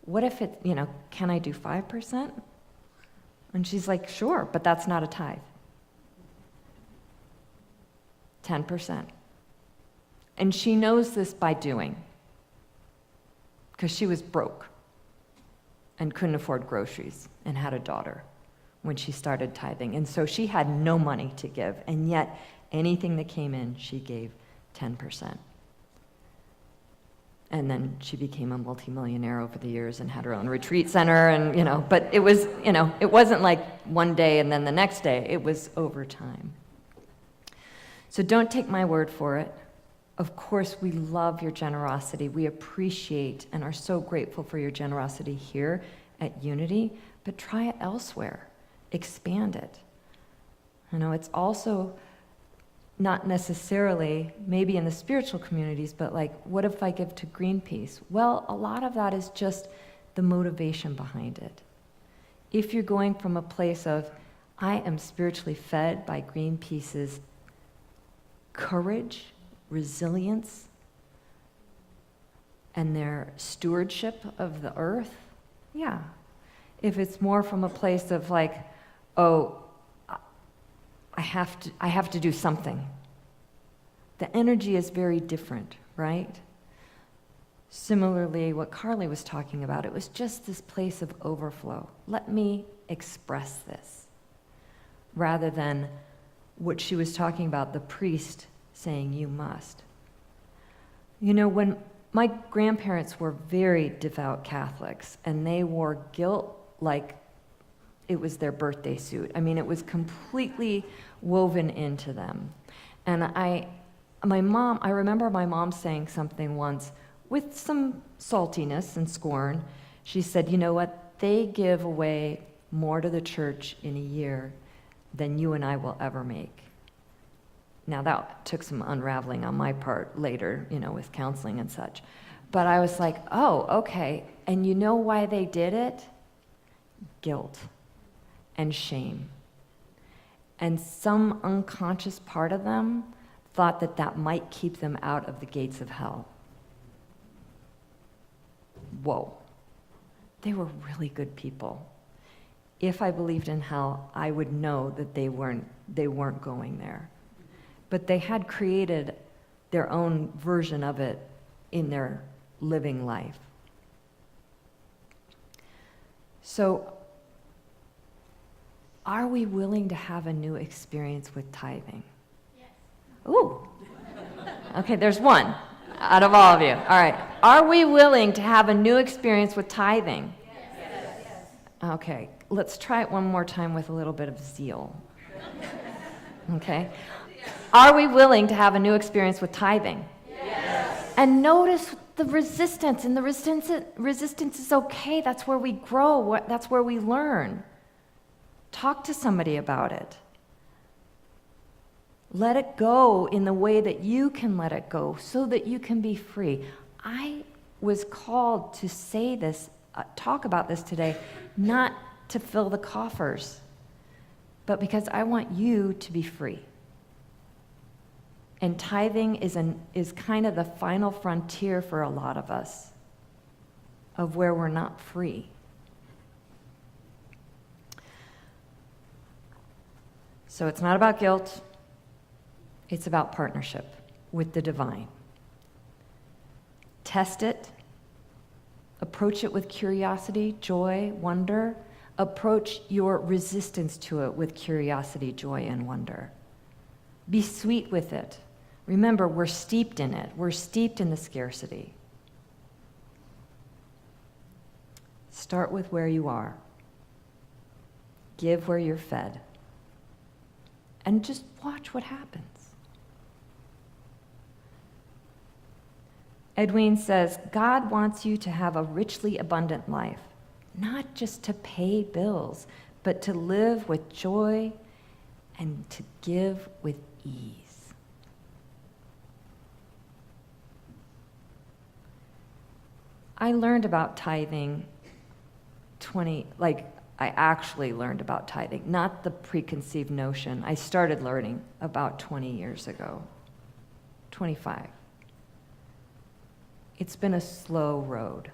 what if it, can I do 5%? And she's like, sure, but that's not a tithe. 10%. And she knows this by doing, because she was broke and couldn't afford groceries and had a daughter when she started tithing. And so she had no money to give, and yet anything that came in, she gave 10%. And then she became a multimillionaire over the years and had her own retreat center, and, but it was, it wasn't like one day and then the next day, it was over time. So don't take my word for it. Of course, we love your generosity. We appreciate and are so grateful for your generosity here at Unity, but try it elsewhere. expand it. It's also not necessarily, maybe in the spiritual communities, but like, what if I give to Greenpeace? Well, a lot of that is just the motivation behind it. If you're going from a place of, I am spiritually fed by Greenpeace's courage, resilience, and their stewardship of the earth, yeah. If it's more from a place of like, oh, I have to do something. The energy is very different, right? Similarly, what Carly was talking about, it was just this place of overflow. Let me express this. Rather than what she was talking about, the priest saying, you must. When my grandparents were very devout Catholics, and they wore guilt like it was their birthday suit. It was completely woven into them. And I remember my mom saying something once with some saltiness and scorn. She said, you know what? They give away more to the church in a year than you and I will ever make. Now that took some unraveling on my part later, with counseling and such. But I was like, oh, okay. And you know why they did it? Guilt and shame. And some unconscious part of them thought that that might keep them out of the gates of hell. Whoa. They were really good people. If I believed in hell, I would know that they weren't going there. But they had created their own version of it in their living life. So, are we willing to have a new experience with tithing? Yes. Ooh. Okay, there's one out of all of you. All right. Are we willing to have a new experience with tithing? Yes. Okay, let's try it one more time with a little bit of zeal. Okay. Are we willing to have a new experience with tithing? Yes. And notice the resistance, and the resistance is okay. That's where we grow. That's where we learn. Talk to somebody about it. Let it go in the way that you can let it go so that you can be free. I was called to say this, talk about this today, not to fill the coffers, but because I want you to be free. And tithing is kind of the final frontier for a lot of us of where we're not free. So it's not about guilt, it's about partnership with the divine. Test it, approach it with curiosity, joy, wonder. Approach your resistance to it with curiosity, joy, and wonder. Be sweet with it. Remember, we're steeped in it. We're steeped in the scarcity. Start with where you are. Give where you're fed. And just watch what happens. Edwene says, God wants you to have a richly abundant life, not just to pay bills, but to live with joy and to give with ease. I learned about tithing I actually learned about tithing, not the preconceived notion. I started learning about 20 years ago, 25. It's been a slow road.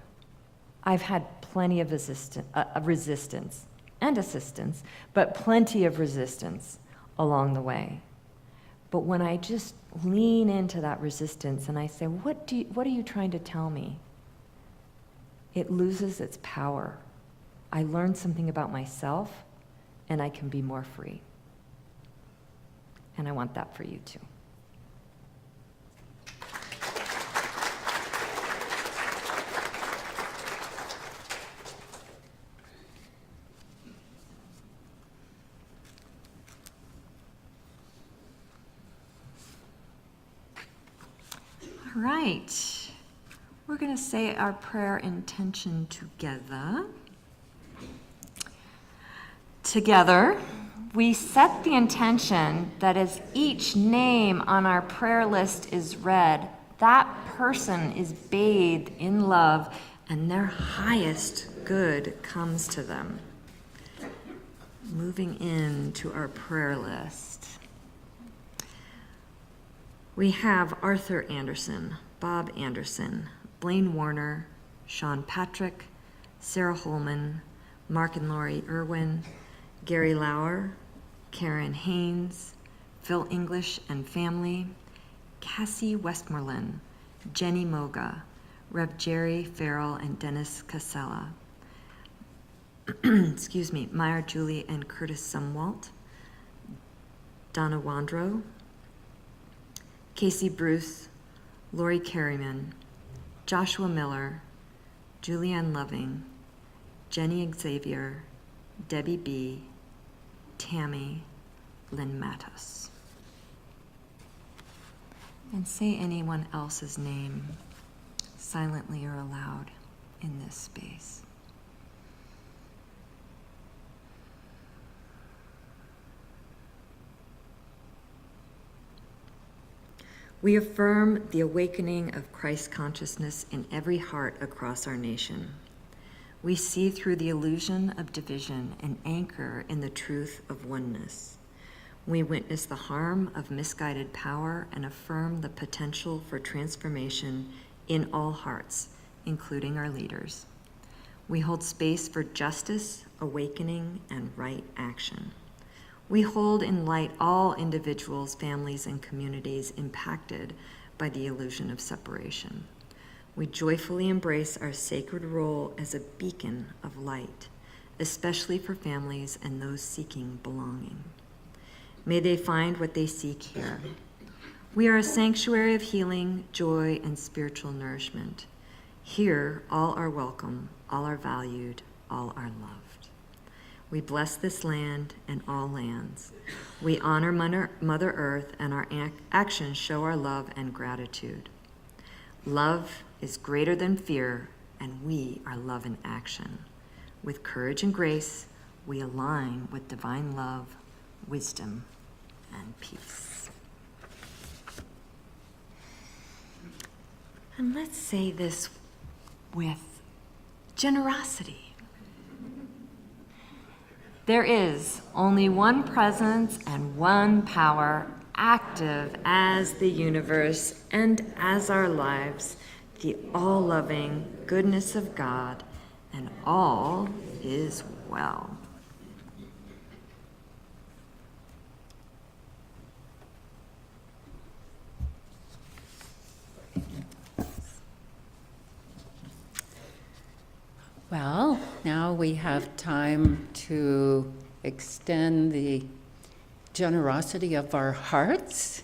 I've had plenty of resistance and assistance, but plenty of resistance along the way. But when I just lean into that resistance and I say, what are you trying to tell me? It loses its power. I learn something about myself, and I can be more free. And I want that for you too. All right. We're going to say our prayer intention together. Together, we set the intention that as each name on our prayer list is read, that person is bathed in love and their highest good comes to them. Moving into our prayer list, we have Arthur Anderson, Bob Anderson, Blaine Warner, Sean Patrick, Sarah Holman, Mark and Laurie Irwin, Gary Lauer, Karen Haynes, Phil English and family, Cassie Westmoreland, Jenny Moga, Rev. Jerry Farrell and Dennis Casella, excuse me, Meyer Julie and Curtis Sumwalt, Donna Wandrow, Casey Bruce, Lori Careyman, Joshua Miller, Julianne Loving, Jenny Xavier, Debbie B., Tammy, Lynn Matos. And say anyone else's name silently or aloud in this space. We affirm the awakening of Christ consciousness in every heart across our nation. We see through the illusion of division and anchor in the truth of oneness. We witness the harm of misguided power and affirm the potential for transformation in all hearts, including our leaders. We hold space for justice, awakening, and right action. We hold in light all individuals, families, and communities impacted by the illusion of separation. We joyfully embrace our sacred role as a beacon of light, especially for families and those seeking belonging. May they find what they seek here. We are a sanctuary of healing, joy, and spiritual nourishment. Here, all are welcome, all are valued, all are loved. We bless this land and all lands. We honor Mother Earth, and our actions show our love and gratitude. Love is greater than fear, and we are love in action. With courage and grace, we align with divine love, wisdom, and peace. And let's say this with generosity. There is only one presence and one power active as the universe and as our lives, the all-loving goodness of God, and all is well. Well, now we have time to extend the generosity of our hearts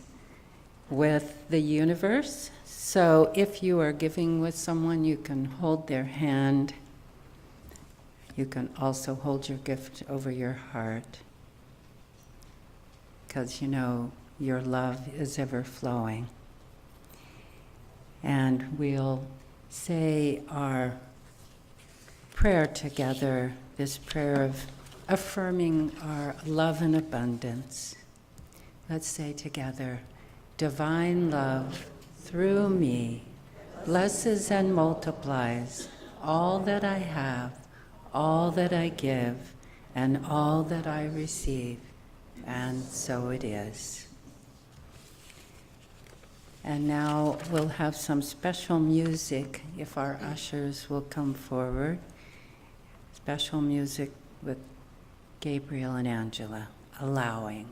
with the universe. So if you are giving with someone, you can hold their hand. You can also hold your gift over your heart, because you know your love is ever flowing. And we'll say our prayer together, this prayer of affirming our love and abundance. Let's say together, divine love through me blesses and multiplies all that I have, all that I give, and all that I receive. And so it is. And now we'll have some special music, if our ushers will come forward. Special music with Gabriel and Angela, allowing.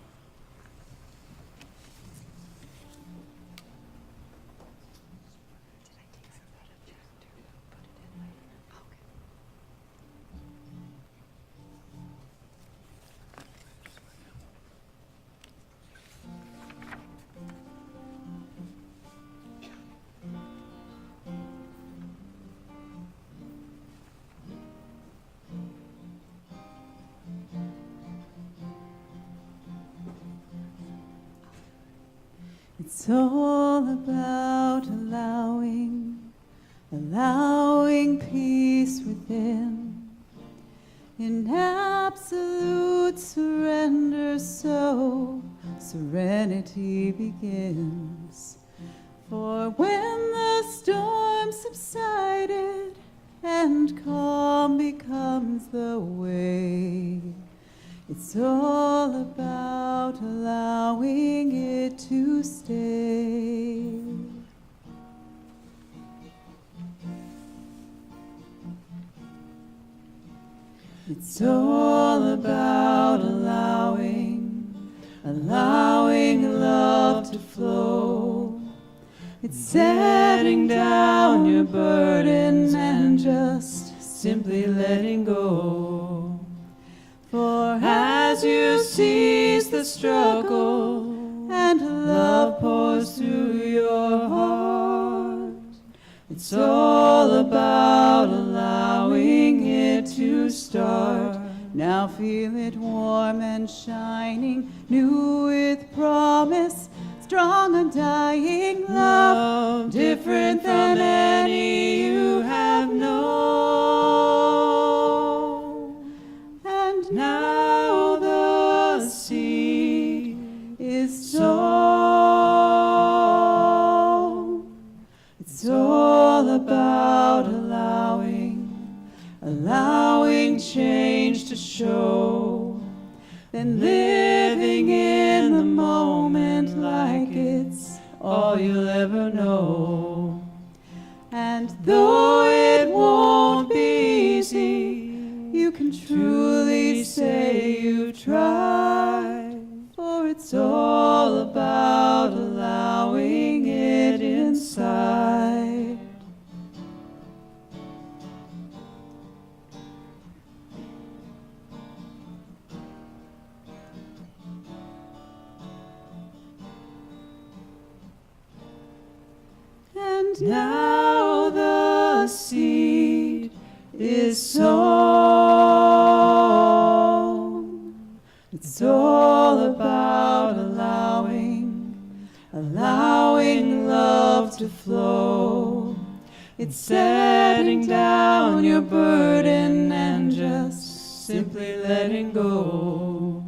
It's all about allowing peace within. in absolute surrender, so serenity begins. For when the storm subsided and calm becomes the way, it's all about allowing it to stay. It's all about allowing love to flow. It's setting down your burdens and just simply letting go. For as you cease the struggle and love pours through your heart, it's all about allowing it to start. Now feel it warm and shining, new with promise, strong, undying love, different than any you have known. And now the seed is sown. It's all about allowing change to show, then living in the moment like it's all you'll ever know. And though it won't be easy, you can truly say you've tried, for it's all about allowing it inside. And now the seed is sown. It's all about allowing love to flow. It's setting down your burden and just simply letting go.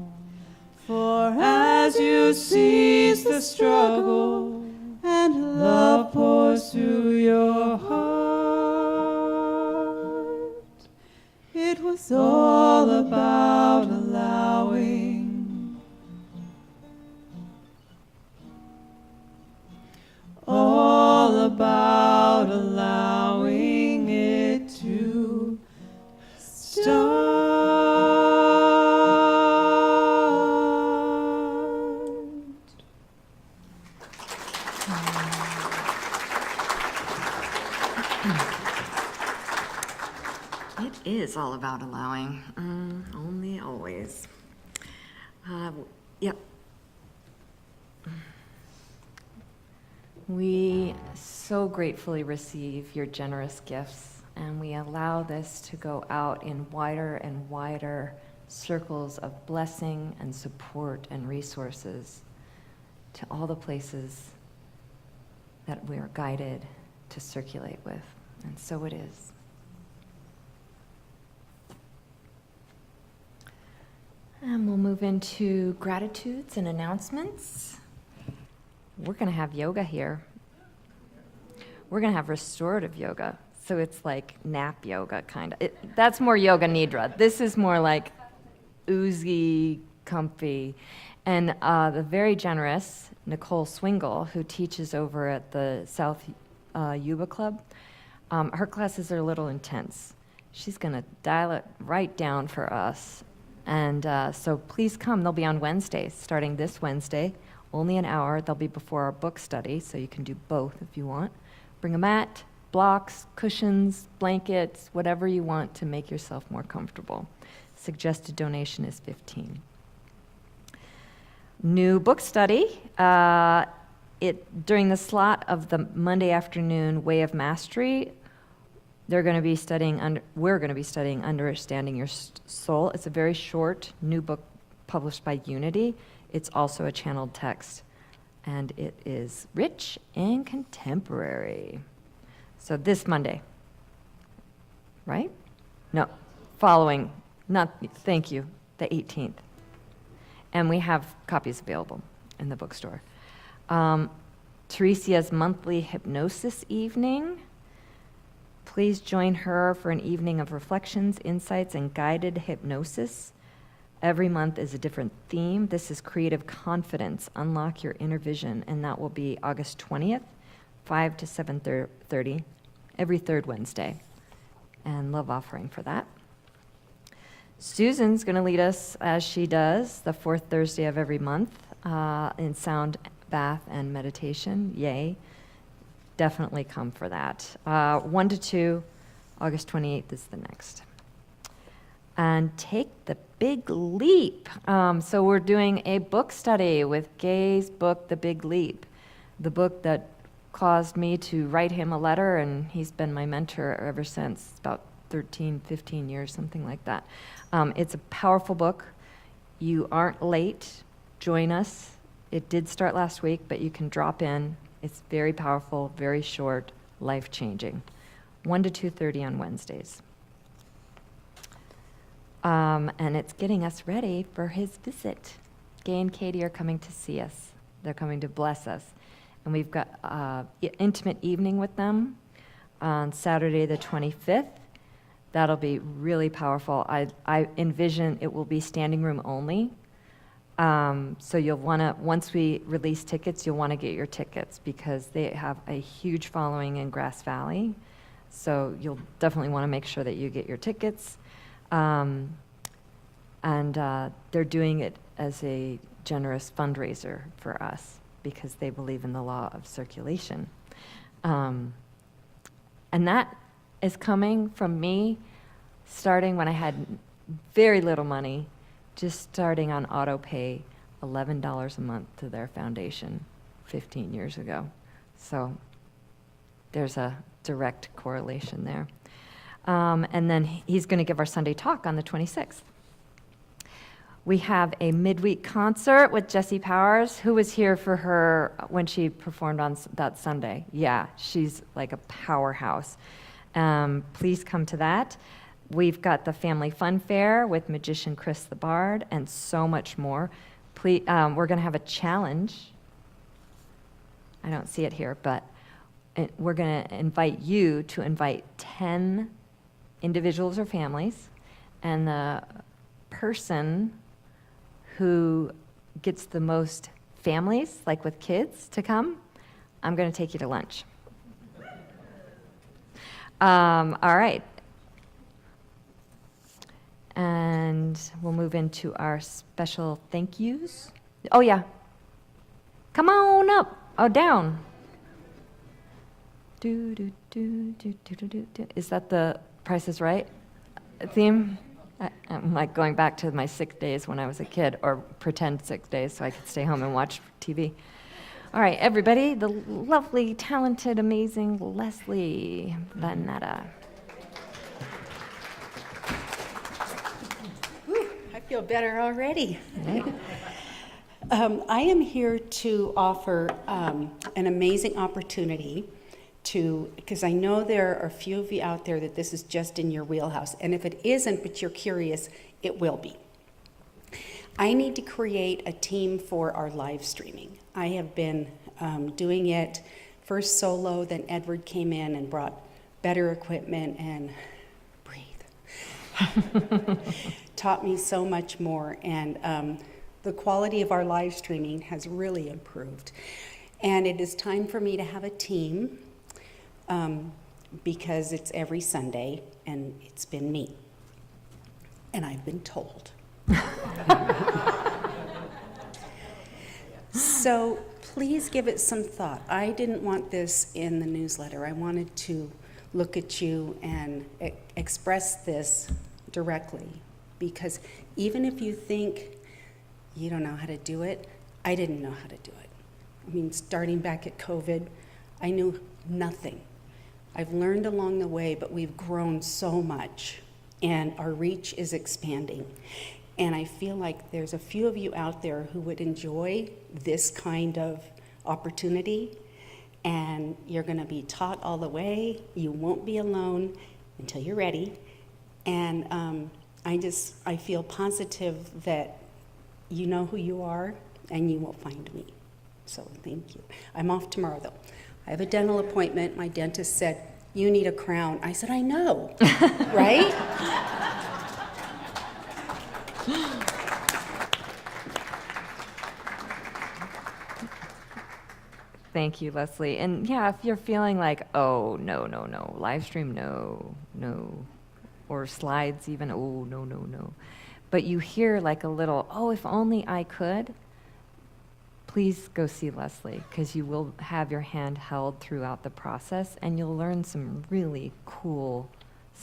For as you cease the struggle and love pours through your heart, it was all about allowing, all about allowing it to start. It is all about allowing, only always. Yep. We so gratefully receive your generous gifts, and we allow this to go out in wider and wider circles of blessing and support and resources to all the places that we are guided to circulate with. And so it is. And we'll move into gratitudes and announcements. We're going to have yoga here. We're going to have restorative yoga. So it's like nap yoga, kind of. That's more yoga nidra. This is more like oozy, comfy. And the very generous Nicole Swingle, who teaches over at the South Yuba Club, her classes are a little intense. She's going to dial it right down for us. And so please come. They'll be on Wednesdays, starting this Wednesday, only an hour. They'll be before our book study, so you can do both if you want. Bring a mat, blocks, cushions, blankets, whatever you want to make yourself more comfortable. Suggested donation is $15. New book study. During the slot of the Monday afternoon Way of Mastery, we're going to be studying Understanding Your Soul. It's a very short new book published by Unity. It's also a channeled text, and it is rich and contemporary. So this Monday, right? No, following Thank you, the 18th. And we have copies available in the bookstore. Teresia's monthly hypnosis evening. Please join her for an evening of reflections, insights, and guided hypnosis. Every month is a different theme. This is Creative Confidence, Unlock Your Inner Vision, and that will be August 20th, 5 to 7:30, every third Wednesday. And love offering for that. Susan's going to lead us, as she does, the fourth Thursday of every month in sound bath and meditation. Yay. Definitely come for that. 1 to 2, August 28th is the next. And take the big leap. So we're doing a book study with Gay's book, The Big Leap, the book that caused me to write him a letter, and he's been my mentor ever since, about 13, 15 years, something like that. It's a powerful book. You aren't late. Join us. It did start last week, but you can drop in. It's very powerful, very short, life-changing. 1 to 2:30 on Wednesdays. And it's getting us ready for his visit. Gay and Katie are coming to see us. They're coming to bless us. And we've got an intimate evening with them on Saturday the 25th. That'll be really powerful. I envision it will be standing room only. So you'll want to, once we release tickets, you'll want to get your tickets because they have a huge following in Grass Valley. So you'll definitely want to make sure that you get your tickets. And they're doing it as a generous fundraiser for us because they believe in the law of circulation. And that is coming from me starting when I had very little money, just starting on auto pay $11 a month to their foundation 15 years ago. So there's a direct correlation there. And then he's going to give our Sunday talk on the 26th. We have a midweek concert with Jessie Powers, who was here for her when she performed on that Sunday. Yeah, she's like a powerhouse. Please come to that. We've got the Family Fun Fair with magician Chris the Bard and so much more. Please, we're going to have a challenge. I don't see it here, but we're going to invite you to invite 10 individuals or families, and the person who gets the most families, like with kids, to come, I'm going to take you to lunch. All right. And we'll move into our special thank yous. Oh, yeah. Come on up. Oh, down. Do, do, do, do, do, do, do, do. Is that the Price is Right theme? I'm like going back to my sick days when I was a kid, or pretend sick days so I could stay home and watch TV. All right, everybody, the lovely, talented, amazing Leslie Vanetta. I feel better already. I am here to offer an amazing opportunity because I know there are a few of you out there that this is just in your wheelhouse. And if it isn't, but you're curious, it will be. I need to create a team for our live streaming. I have been doing it first solo, then Edward came in and brought better equipment and taught me so much more, and the quality of our live streaming has really improved. And it is time for me to have a team because it's every Sunday, and it's been me. And I've been told. So please give it some thought. I didn't want this in the newsletter. I wanted to look at you and express this directly, because even if you think you don't know how to do it, I didn't know how to do it. I mean, starting back at COVID, I knew nothing. I've learned along the way, but we've grown so much, and our reach is expanding. And I feel like there's a few of you out there who would enjoy this kind of opportunity, and you're going to be taught all the way. You won't be alone until you're ready. And I feel positive that you know who you are and you will find me. So thank you. I'm off tomorrow though. I have a dental appointment. My dentist said, "You need a crown." I said, "I know," right? Thank you, Leslie. And yeah, if you're feeling like, oh, no, no, no, live stream, no, no, or slides even, oh, no, no, no. But you hear like a little, oh, if only I could, please go see Leslie, because you will have your hand held throughout the process and you'll learn some really cool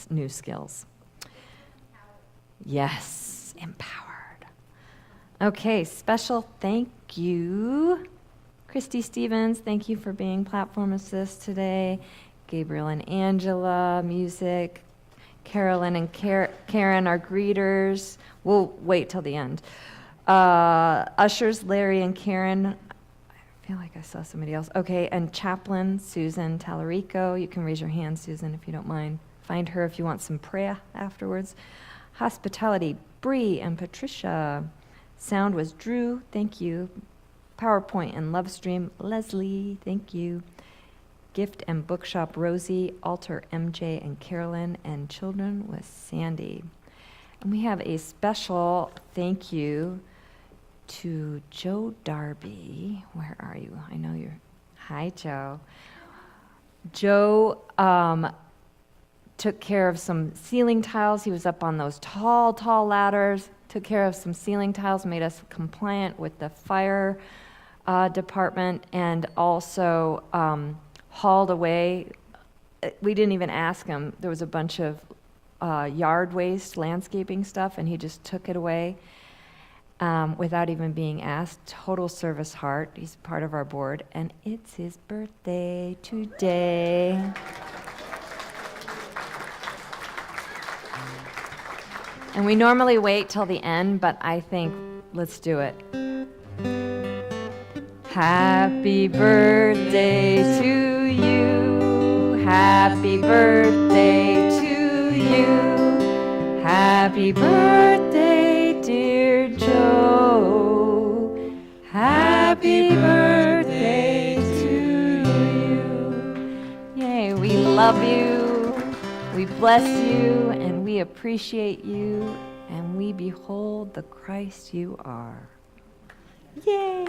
new skills. Yes, empowered. Okay, special thank you. Christy Stevens, thank you for being platform assist today. Gabriel and Angela, music. Carolyn and Karen, our greeters. We'll wait till the end. Ushers, Larry and Karen. I feel like I saw somebody else. Okay, and chaplain, Susan Tallarico. You can raise your hand, Susan, if you don't mind. Find her if you want some prayer afterwards. Hospitality, Bree and Patricia. Sound was Drew, thank you. PowerPoint and Lovestream, Leslie, thank you. Gift and Bookshop, Rosie. Altar, MJ and Carolyn. And Children was Sandy. And we have a special thank you to Joe Darby. Where are you? I know you're... Hi, Joe. Joe took care of some ceiling tiles. He was up on those tall, tall ladders, took care of some ceiling tiles, made us compliant with the fire department, and also hauled away. We didn't even ask him. There was a bunch of yard waste, landscaping stuff, and he just took it away without even being asked. Total service heart. He's part of our board, and it's his birthday today. And we normally wait till the end, but I think let's do it. Happy birthday to you. Happy birthday to you. Happy birthday, dear Joe. Happy birthday to you. Yay, we love you. We bless you, and we appreciate you, and we behold the Christ you are. Yay!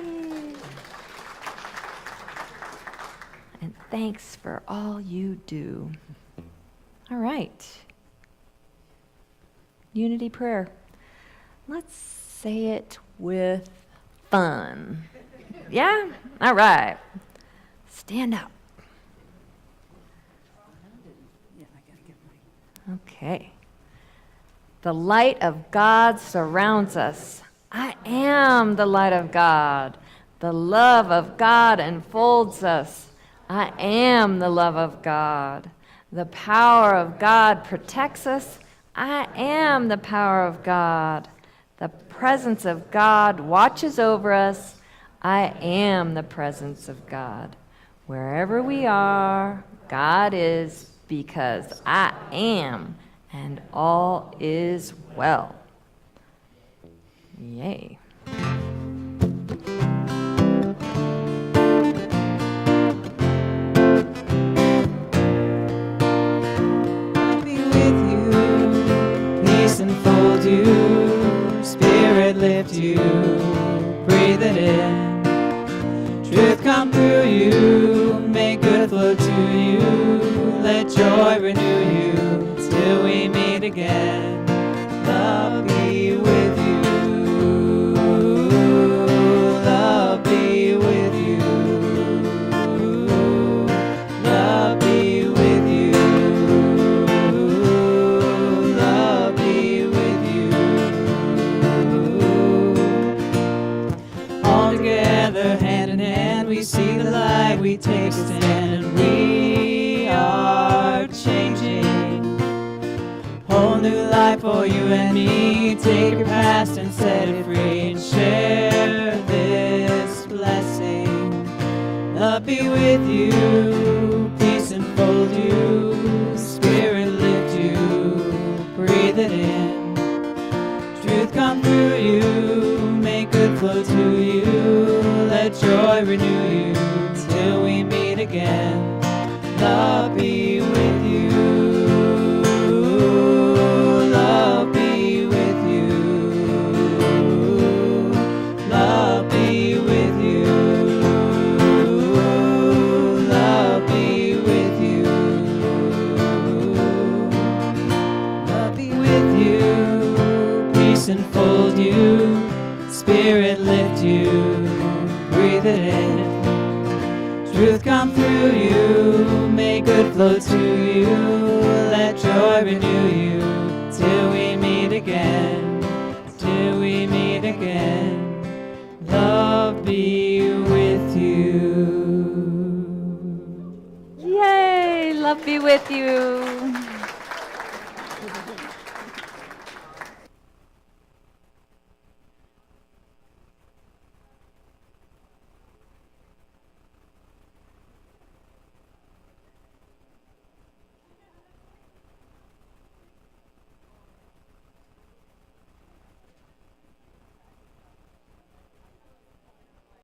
And thanks for all you do. All right. Unity prayer. Let's say it with fun. Yeah? All right. Stand up. Okay. The light of God surrounds us. I am the light of God. The love of God enfolds us. I am the love of God. The power of God protects us. I am the power of God. The presence of God watches over us. I am the presence of God. Wherever we are, God is, because I am, and all is well. Yay. Be with you, peace enfold you, spirit lift you, breathe it in. Truth come through you, make good flow to you, let joy renew you, till we meet again. Love be with you, love be with you, love be with you, love be with you. All together, hand in hand, we see the light, we take a stand, and we are changing. Whole new life for you and me. Take your past and set it free, and share this blessing. Love be with you, peace enfold you, spirit lift you, breathe it in. flow to you. Let joy renew you till we meet again. Love be with you. Love be with you. Love be with you. Love be with you. Love be with you. Peace enfold you. Spirit lift you. Breathe it in. Truth come through you, may good flow to you, let joy renew you, till we meet again, till we meet again, love be with you. Yay! Love be with you.